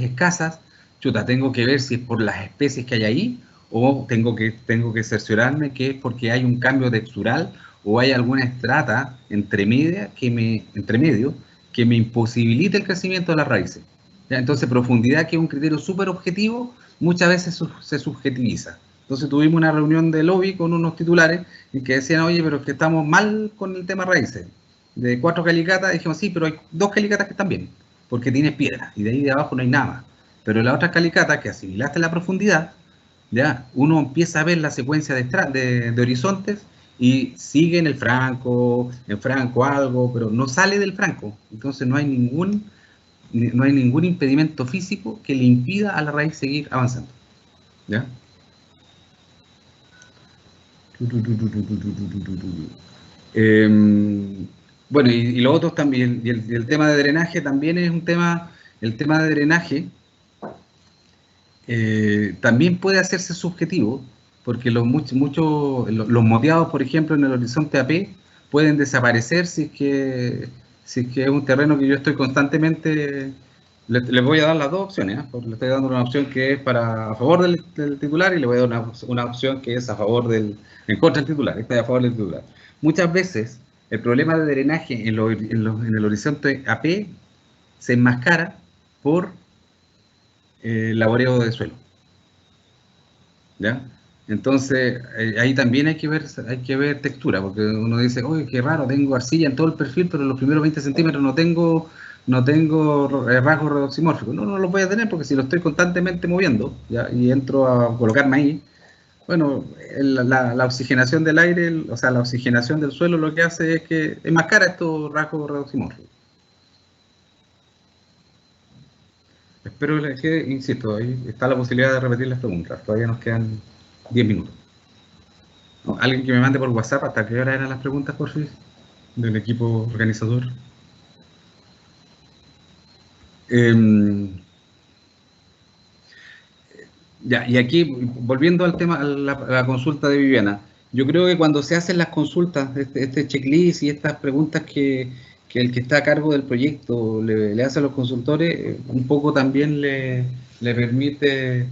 S3: escasas, chuta, tengo que ver si es por las especies que hay ahí, o tengo que cerciorarme que es porque hay un cambio textural o hay alguna estrata entre medio que me imposibilita el crecimiento de las raíces, ¿ya? Entonces, profundidad, que es un criterio súper objetivo, muchas veces se subjetiviza. Entonces, tuvimos una reunión de lobby con unos titulares en que decían, oye, pero es que estamos mal con el tema raíces. De 4 calicatas, dijimos, sí, pero hay 2 calicatas que están bien, porque tienes piedra, y de ahí de abajo no hay nada. Pero en la otra calicata, que asimilaste la profundidad, ya uno empieza a ver la secuencia de horizontes y sigue en franco algo, pero no sale del franco. Entonces no hay ningún impedimento físico que le impida a la raíz seguir avanzando, ¿ya? Bueno, y los otros también, y el tema de drenaje también es un tema. El tema de drenaje también puede hacerse subjetivo, porque los moteados, por ejemplo, en el horizonte AP, pueden desaparecer si es que es un terreno que yo estoy constantemente... Les voy a dar las dos opciones, ¿eh? Le estoy dando una opción que es a favor del titular, y le voy a dar una opción que es en contra del titular. Estoy a favor del titular. Muchas veces el problema de drenaje en el horizonte AP se enmascara por laboreo de suelo, ¿ya? Entonces, ahí también hay que ver textura, porque uno dice, oye, qué raro, tengo arcilla en todo el perfil, pero en los primeros 20 centímetros no tengo rasgos redoximórficos. No los voy a tener, porque si lo estoy constantemente moviendo, ¿ya? Y entro a colocarme ahí, bueno, la oxigenación del aire, o sea, la oxigenación del suelo, lo que hace es que enmascara estos rasgos redoximórficos. Espero que, insisto, ahí está la posibilidad de repetir las preguntas. Todavía nos quedan 10 minutos. ¿No? Alguien que me mande por WhatsApp hasta qué hora eran las preguntas, por fin, del equipo organizador. Ya, y aquí, volviendo al tema, a la consulta de Viviana, yo creo que cuando se hacen las consultas, este checklist y estas preguntas que el que está a cargo del proyecto le hace a los consultores, un poco también le permite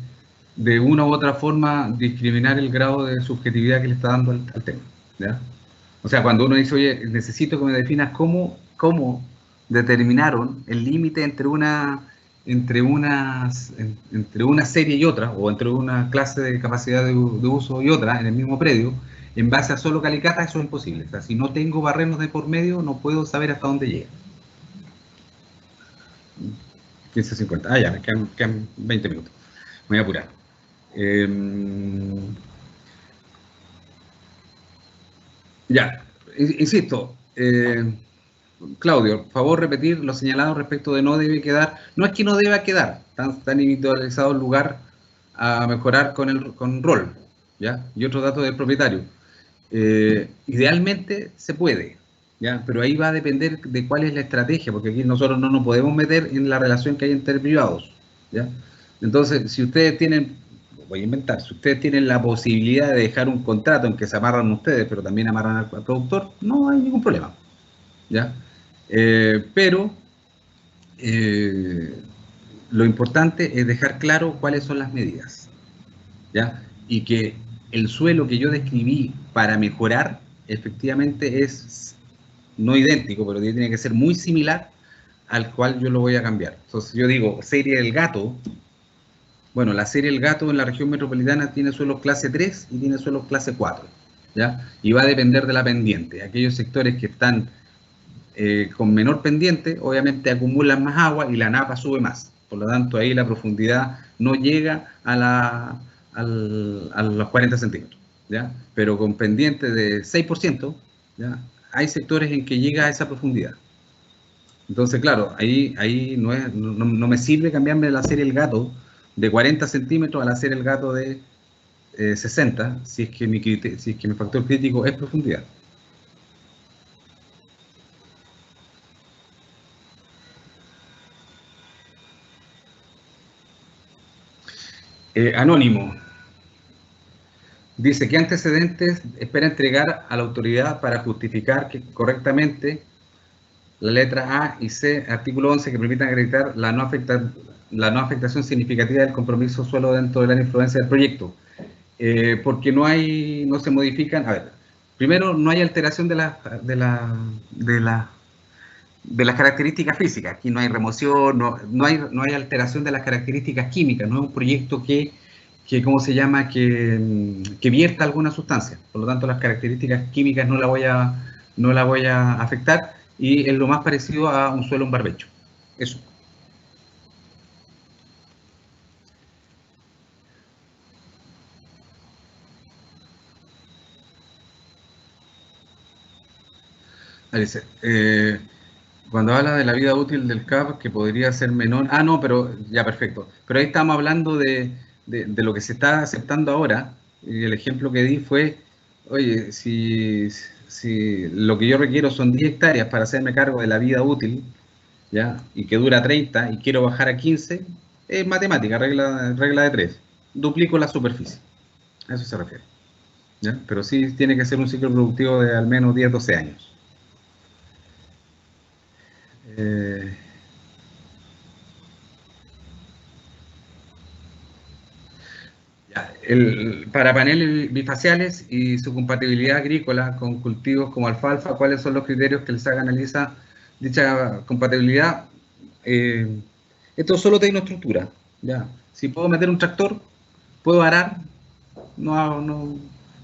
S3: de una u otra forma discriminar el grado de subjetividad que le está dando al tema, ¿ya? O sea, cuando uno dice, oye, necesito que me definas cómo determinaron el límite entre una serie y otra, o entre una clase de capacidad de uso y otra en el mismo predio, en base a solo calicata, eso es imposible. O sea, si no tengo barrenos de por medio, no puedo saber hasta dónde llega. 15:50. Ah, ya, me quedan 20 minutos. Me voy a apurar. Ya, insisto, Claudio, por favor repetir lo señalado respecto de no debe quedar. No es que no deba quedar tan individualizado el lugar a mejorar con rol, ¿ya? Y otros datos del propietario. Idealmente se puede, ¿ya? Pero ahí va a depender de cuál es la estrategia, porque aquí nosotros no nos podemos meter en la relación que hay entre privados, ¿ya? Entonces, si ustedes tienen voy a inventar, si ustedes tienen la posibilidad de dejar un contrato en que se amarran ustedes, pero también amarran al productor, no hay ningún problema, ¿ya? Pero lo importante es dejar claro cuáles son las medidas, ¿ya? Y que el suelo que yo describí para mejorar, efectivamente es no idéntico, pero tiene que ser muy similar al cual yo lo voy a cambiar. Entonces yo digo, serie del gato. Bueno, la serie El Gato en la región metropolitana tiene suelos clase 3 y tiene suelos clase 4, ¿ya? Y va a depender de la pendiente. Aquellos sectores que están con menor pendiente, obviamente acumulan más agua y la napa sube más. Por lo tanto, ahí la profundidad no llega a los 40 centímetros, ¿ya? Pero con pendiente de 6%, ¿ya? Hay sectores en que llega a esa profundidad. Entonces, claro, ahí no me sirve cambiarme la serie El Gato de 40 centímetros a la serie El Gato de 60, si es que mi factor crítico es profundidad. Anónimo. Dice, ¿qué antecedentes espera entregar a la autoridad para justificar que correctamente la letra A y C, artículo 11, que permitan acreditar la no afectación significativa del compromiso suelo dentro de la influencia del proyecto? Porque no se modifican, a ver, primero no hay alteración de las características físicas, aquí no hay remoción, no hay alteración de las características químicas, no es un proyecto que ¿cómo se llama?, que vierta alguna sustancia, por lo tanto las características químicas no la voy a afectar, y es lo más parecido a un suelo en barbecho, eso. Dice, cuando habla de la vida útil del CAP, que podría ser menor... Ah, no, pero ya, perfecto. Pero ahí estamos hablando de lo que se está aceptando ahora. Y el ejemplo que di fue, oye, si lo que yo requiero son 10 hectáreas para hacerme cargo de la vida útil, ¿ya? Y que dura 30 y quiero bajar a 15, es matemática, regla de 3. Duplico la superficie. A eso se refiere, ¿ya? Pero sí tiene que ser un ciclo productivo de al menos 10, 12 años. Para paneles bifaciales y su compatibilidad agrícola con cultivos como alfalfa, ¿cuáles son los criterios que el SAC analiza dicha compatibilidad? Esto es solo tecnoestructura, ¿ya? Si puedo meter un tractor, puedo arar, no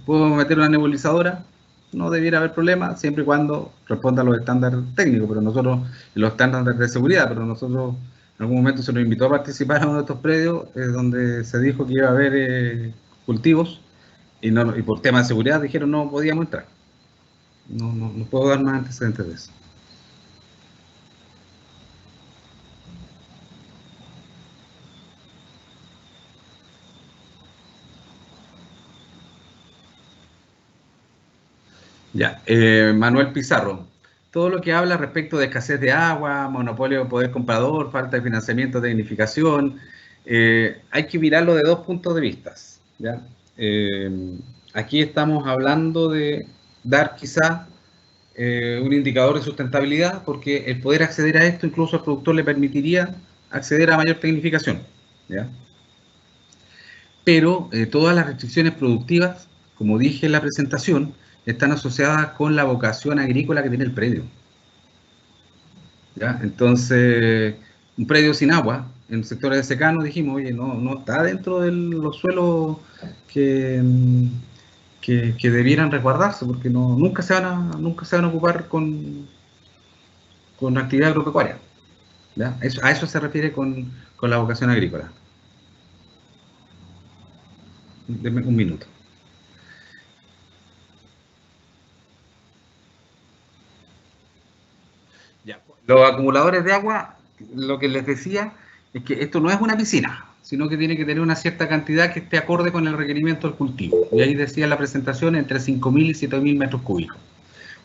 S3: puedo meter una nebulizadora, no debiera haber problema, siempre y cuando responda a los estándares técnicos, pero nosotros, los estándares de seguridad, pero nosotros en algún momento se nos invitó a participar en uno de estos predios donde se dijo que iba a haber cultivos y por temas de seguridad dijeron no podíamos entrar. No puedo dar más antecedentes de eso. Ya, Manuel Pizarro. Todo lo que habla respecto de escasez de agua, monopolio de poder comprador, falta de financiamiento, tecnificación, hay que mirarlo de dos puntos de vista, ¿ya? Aquí estamos hablando de dar quizá un indicador de sustentabilidad, porque el poder acceder a esto incluso al productor le permitiría acceder a mayor tecnificación, ¿ya? Pero todas las restricciones productivas, como dije en la presentación, están asociadas con la vocación agrícola que tiene el predio, ¿ya? Entonces, un predio sin agua, en sectores de secano, dijimos, oye, no está dentro de los suelos que debieran resguardarse, porque nunca se van a ocupar con actividad agropecuaria, ¿ya? A eso se refiere con la vocación agrícola. Denme un minuto. Ya. Los acumuladores de agua, lo que les decía es que esto no es una piscina, sino que tiene que tener una cierta cantidad que esté acorde con el requerimiento del cultivo. Y ahí decía en la presentación entre 5.000 y 7.000 metros cúbicos.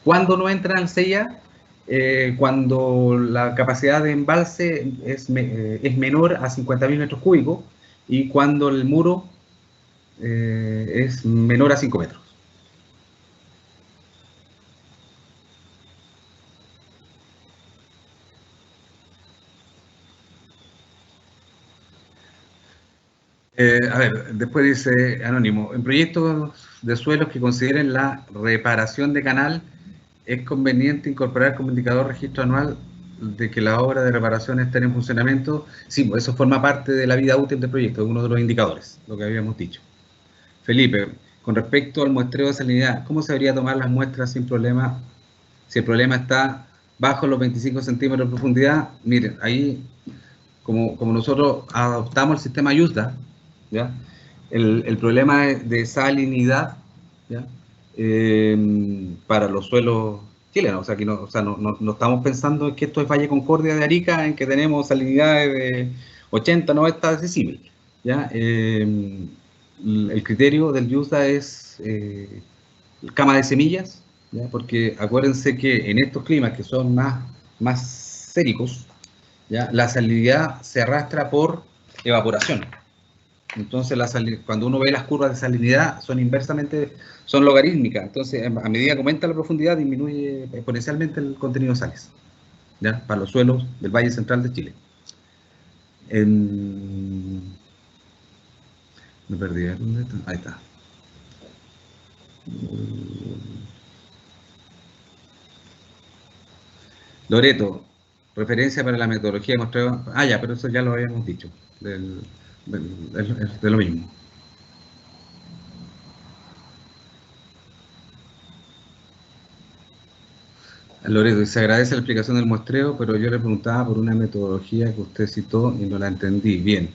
S3: ¿Cuándo no entra al CEIA? Cuando la capacidad de embalse es menor a 50.000 metros cúbicos y cuando el muro es menor a 5 metros. A ver, después dice Anónimo, en proyectos de suelos que consideren la reparación de canal, es conveniente incorporar como indicador registro anual de que la obra de reparación esté en funcionamiento. Sí, pues eso forma parte de la vida útil del proyecto, es uno de los indicadores, lo que habíamos dicho. Felipe, con respecto al muestreo de salinidad, ¿cómo se debería tomar las muestras sin problema? Si el problema está bajo los 25 centímetros de profundidad, miren, ahí, como nosotros adoptamos el sistema USDA, ¿ya? El problema de salinidad, ¿ya? Para los suelos chilenos, o sea, que no, o sea, no estamos pensando en que esto es Valle Concordia de Arica, en que tenemos salinidades de 80, 90 decibel, ¿ya? El criterio del USDA es cama de semillas, ¿ya? Porque acuérdense que en estos climas que son más séricos, ¿ya? La salinidad se arrastra por evaporación. Entonces, cuando uno ve las curvas de salinidad, son logarítmicas. Entonces, a medida que aumenta la profundidad, disminuye exponencialmente el contenido de sales, ¿ya? Para los suelos del Valle Central de Chile. Me perdí, ¿dónde está? Ahí está. Loreto, referencia para la metodología de muestreo. Ah, ya, pero eso ya lo habíamos dicho, de lo mismo. Loreto, se agradece la explicación del muestreo, pero yo le preguntaba por una metodología que usted citó y no la entendí bien.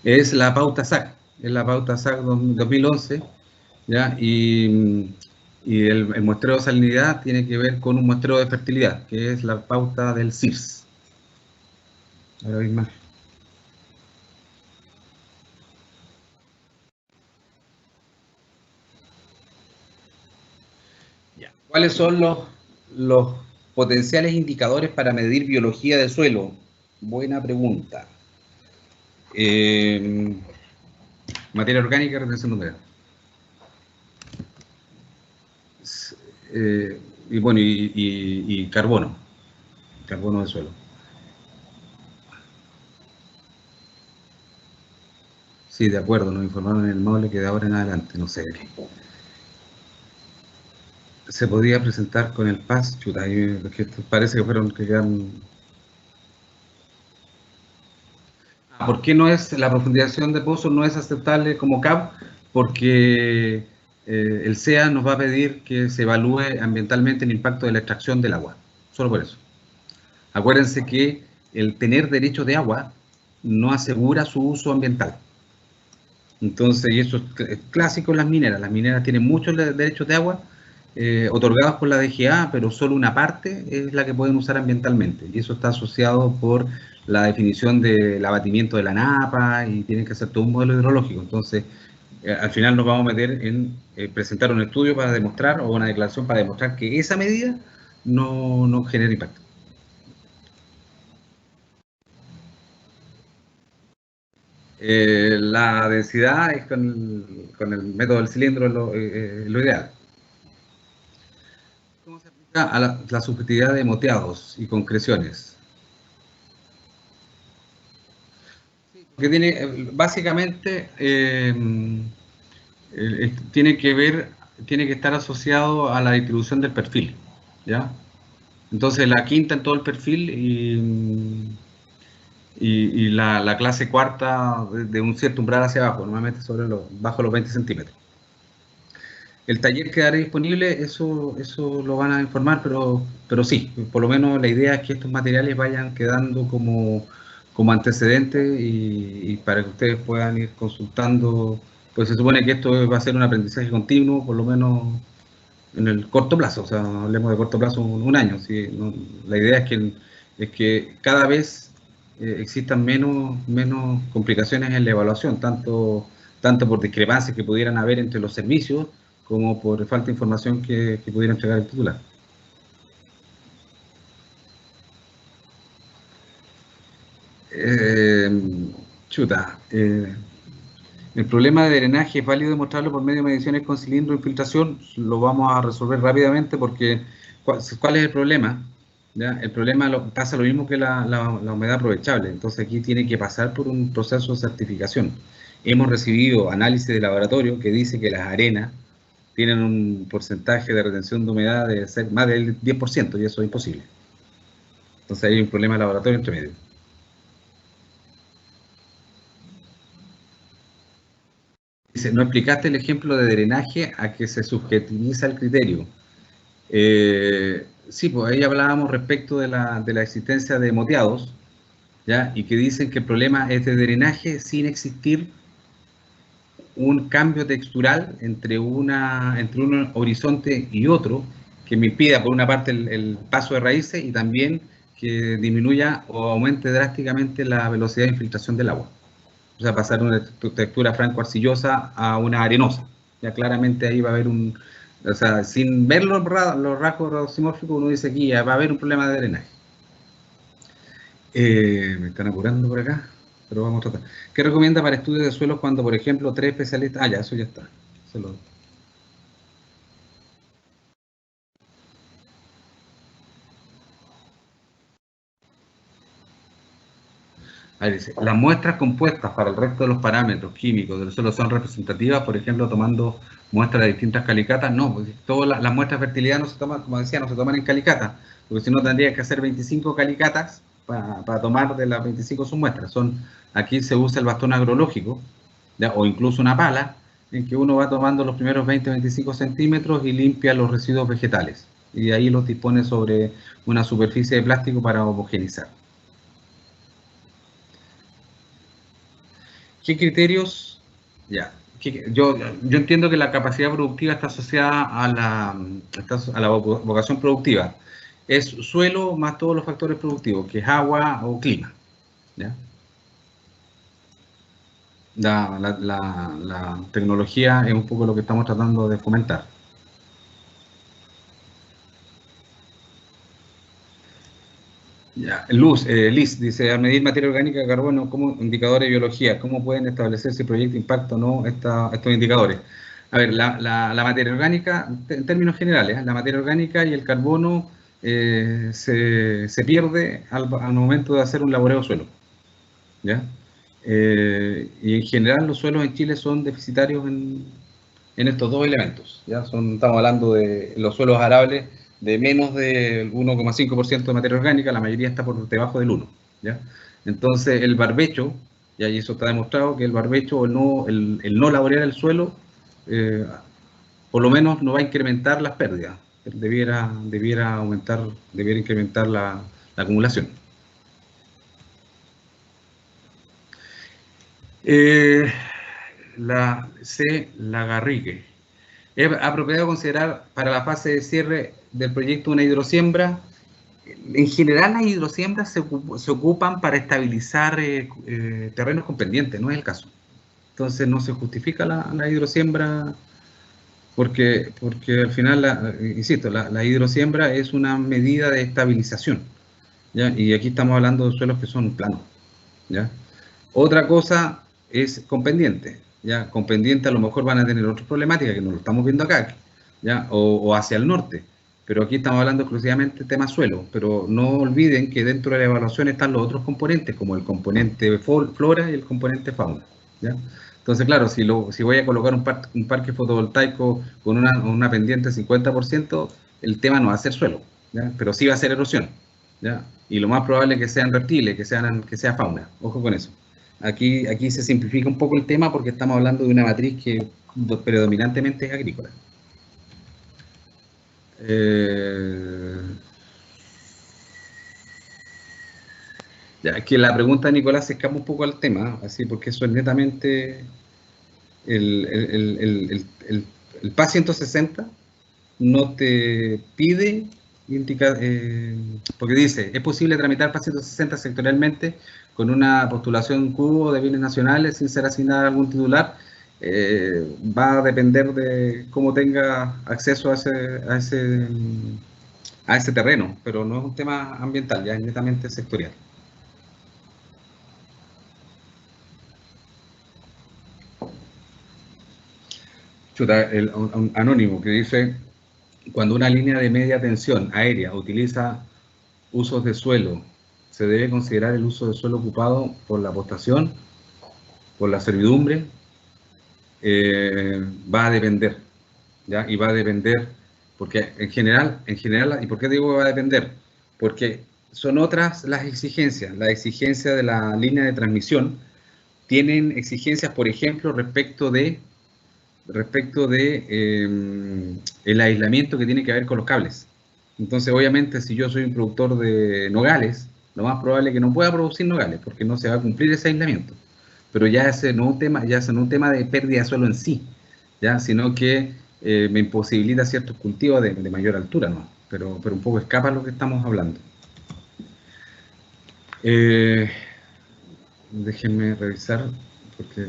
S3: Es la pauta SAC, es la pauta SAC 2011, ¿ya? Y el muestreo de salinidad tiene que ver con un muestreo de fertilidad, que es la pauta del CIRS. Ahora hay más. ¿Cuáles son los potenciales indicadores para medir biología del suelo? Buena pregunta. Materia orgánica, retención de humedad. Y bueno, y carbono del suelo. Sí, de acuerdo, nos informaron en el módulo que de ahora en adelante, no sé de qué. Se podía presentar con el PAS, chuta, parece que fueron que quedan. ¿Por qué no es la profundización de pozos no es aceptable como CAP? Porque el CEA nos va a pedir que se evalúe ambientalmente el impacto de la extracción del agua, solo por eso. Acuérdense que el tener derecho de agua no asegura su uso ambiental. Entonces, y eso es clásico en las mineras tienen muchos derechos de agua otorgados por la DGA, pero solo una parte es la que pueden usar ambientalmente, y eso está asociado por la definición del abatimiento de la napa, y tienen que hacer todo un modelo hidrológico. Entonces, al final nos vamos a meter en presentar un estudio para demostrar, o una declaración para demostrar que esa medida no genera impacto. La densidad es con el método del cilindro lo ideal. ¿Cómo se aplica a la subjetividad de moteados y concreciones? Que tiene, básicamente, tiene que estar asociado a la distribución del perfil, ¿ya? Entonces, la quinta en todo el perfil y la clase cuarta de un cierto umbral hacia abajo, normalmente bajo los 20 centímetros. El taller quedará disponible, eso lo van a informar, pero sí, por lo menos la idea es que estos materiales vayan quedando como antecedentes y para que ustedes puedan ir consultando, pues se supone que esto va a ser un aprendizaje continuo, por lo menos en el corto plazo, o sea, hablemos de corto plazo, un año. ¿Sí? No, la idea es que cada vez existan menos complicaciones en la evaluación, tanto por discrepancias que pudieran haber entre los servicios, como por falta de información que pudiera entregar el titular. Chuta. El problema de drenaje es válido demostrarlo por medio de mediciones con cilindro de infiltración. Lo vamos a resolver rápidamente porque ¿cuál es el problema? ¿Ya? El problema pasa lo mismo que la humedad aprovechable. Entonces aquí tiene que pasar por un proceso de certificación. Hemos recibido análisis de laboratorio que dice que las arenas tienen un porcentaje de retención de humedad de ser más del 10% y eso es imposible. Entonces hay un problema de laboratorio entre medio. Dice, no explicaste el ejemplo de drenaje a que se subjetiviza el criterio. Sí, pues ahí hablábamos respecto de la existencia de moteados, ¿ya? Y que dicen que el problema es de drenaje sin existir un cambio textural entre un horizonte y otro, que me impida por una parte el paso de raíces y también que disminuya o aumente drásticamente la velocidad de infiltración del agua. O sea, pasar de una textura franco-arcillosa a una arenosa. Ya claramente ahí va a haber o sea, sin ver los rasgos racimórficos, uno dice aquí ya va a haber un problema de drenaje. Me están apurando por acá, pero vamos a tratar. ¿Qué recomienda para estudios de suelos cuando, por ejemplo, 3 especialistas... Ah, ya, eso ya está. Ahí dice, las muestras compuestas para el resto de los parámetros químicos del suelo son representativas, por ejemplo, tomando muestras de distintas calicatas. No, pues todas las muestras de fertilidad no se toman, como decía, no se toman en calicatas, porque si no tendría que hacer 25 calicatas para tomar de las 25 submuestras. Aquí se usa el bastón agrológico, ¿ya? O incluso una pala, en que uno va tomando los primeros 20-25 centímetros y limpia los residuos vegetales. Y ahí los dispone sobre una superficie de plástico para homogenizar. ¿Qué criterios? Ya. Yo entiendo que la capacidad productiva está asociada a la vocación productiva. Es suelo más todos los factores productivos, que es agua o clima. ¿Ya? La tecnología es un poco lo que estamos tratando de fomentar. Ya. Liz dice, al medir materia orgánica de carbono como indicadores de biología, ¿cómo pueden establecer si proyecta impacto o no estos indicadores? A ver, la materia orgánica, en términos generales, la materia orgánica y el carbono se pierde al momento de hacer un laboreo suelo. ¿Ya? Y en general los suelos en Chile son deficitarios en estos dos elementos. ¿Ya? Estamos hablando de los suelos arables de menos del 1,5% de materia orgánica, la mayoría está por debajo del 1%. ¿Ya? Entonces el barbecho, y ahí eso está demostrado, que el barbecho o el no laborear el suelo, por lo menos no va a incrementar las pérdidas, debiera incrementar la acumulación. La Garrigue. ¿Es apropiado considerar para la fase de cierre del proyecto una hidrosiembra? En general las hidrosiembras se ocupan para estabilizar terrenos con pendientes, no es el caso. Entonces no se justifica la hidrosiembra porque al final, insisto, la hidrosiembra es una medida de estabilización, ¿ya? Y aquí estamos hablando de suelos que son planos, ¿ya? Otra cosa es con pendiente, ¿ya? Con pendiente a lo mejor van a tener otras problemáticas que no lo estamos viendo acá, ¿ya? O hacia el norte, pero aquí estamos hablando exclusivamente de tema suelo, pero no olviden que dentro de la evaluación están los otros componentes, como el componente flora y el componente fauna, ¿ya? Entonces, claro, si voy a colocar un parque fotovoltaico con una pendiente 50%, el tema no va a ser suelo, ¿ya? Pero sí va a ser erosión, ¿ya? Y lo más probable es que sean reptiles, que sea fauna, ojo con eso. Aquí se simplifica un poco el tema porque estamos hablando de una matriz que predominantemente es agrícola. Ya, que la pregunta de Nicolás se escapa un poco al tema, así porque eso es netamente el PAS 160 no te pide porque dice, es posible tramitar PAS 160 sectorialmente con una postulación cubo de bienes nacionales sin ser asignada a algún titular. Va a depender de cómo tenga acceso a ese terreno, pero no es un tema ambiental, ya es netamente sectorial. un anónimo que dice, cuando una línea de media tensión aérea utiliza usos de suelo, ¿se debe considerar el uso de suelo ocupado por la postación, por la servidumbre? Va a depender, ¿ya? Y va a depender, porque en general, ¿y por qué digo que va a depender? Porque son otras las exigencias. La exigencia de la línea de transmisión tienen exigencias, por ejemplo, respecto de el aislamiento que tiene que ver con los cables. Entonces, obviamente, si yo soy un productor de nogales, lo más probable es que no pueda producir nogales, porque no se va a cumplir ese aislamiento. Pero ya ese no es un tema de pérdida de suelo en sí, ¿ya? Sino que me imposibilita ciertos cultivos de mayor altura, ¿no? Pero un poco escapa lo que estamos hablando. Déjenme revisar, porque...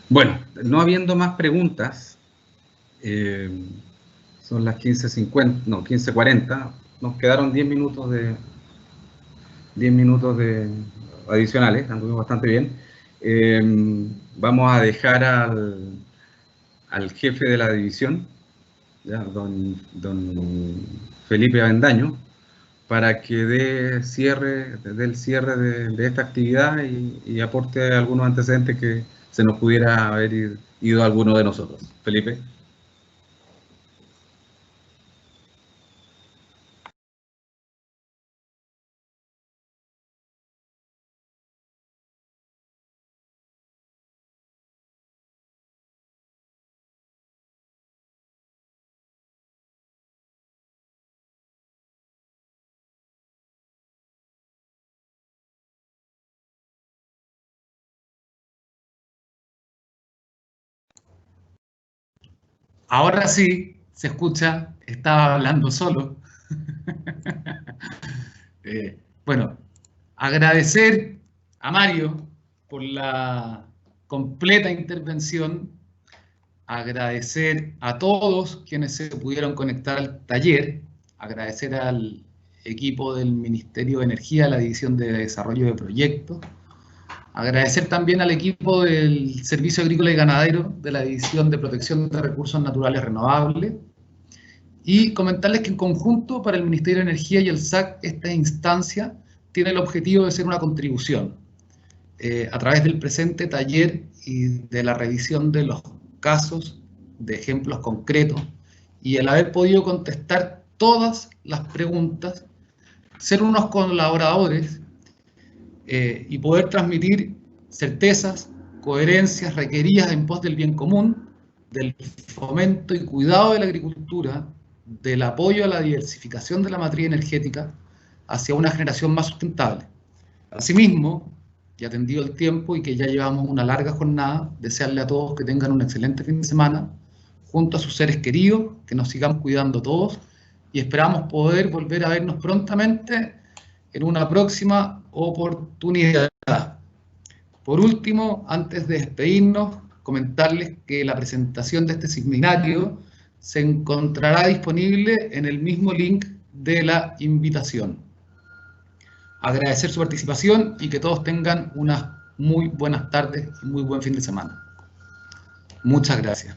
S3: bueno, no habiendo más preguntas, son las 15:50, no, 15:40, nos quedaron 10 minutos adicionales, anduvimos bastante bien. Vamos a dejar al jefe de la división, ¿ya? Don Felipe Avendaño, para que dé el cierre de esta actividad y aporte algunos antecedentes que se nos pudiera haber ido a alguno de nosotros. Felipe.
S4: Ahora sí, se escucha, estaba hablando solo. Bueno, agradecer a Mario por la completa intervención, agradecer a todos quienes se pudieron conectar al taller, agradecer al equipo del Ministerio de Energía, la División de Desarrollo de Proyectos, agradecer también al equipo del Servicio Agrícola y Ganadero de la División de Protección de Recursos Naturales Renovables y comentarles que en conjunto para el Ministerio de Energía y el SAC esta instancia tiene el objetivo de ser una contribución a través del presente taller y de la revisión de los casos, de ejemplos concretos y el haber podido contestar todas las preguntas, ser unos colaboradores y poder transmitir certezas, coherencias requeridas en pos del bien común, del fomento y cuidado de la agricultura, del apoyo a la diversificación de la matriz energética hacia una generación más sustentable. Asimismo, y atendido el tiempo y que ya llevamos una larga jornada, desearle a todos que tengan un excelente fin de semana, junto a sus seres queridos, que nos sigamos cuidando todos y esperamos poder volver a vernos prontamente en una próxima oportunidad. Por último, antes de despedirnos, comentarles que la presentación de este seminario se encontrará disponible en el mismo link de la invitación. Agradecer su participación y que todos tengan unas muy buenas tardes y muy buen fin de semana. Muchas gracias.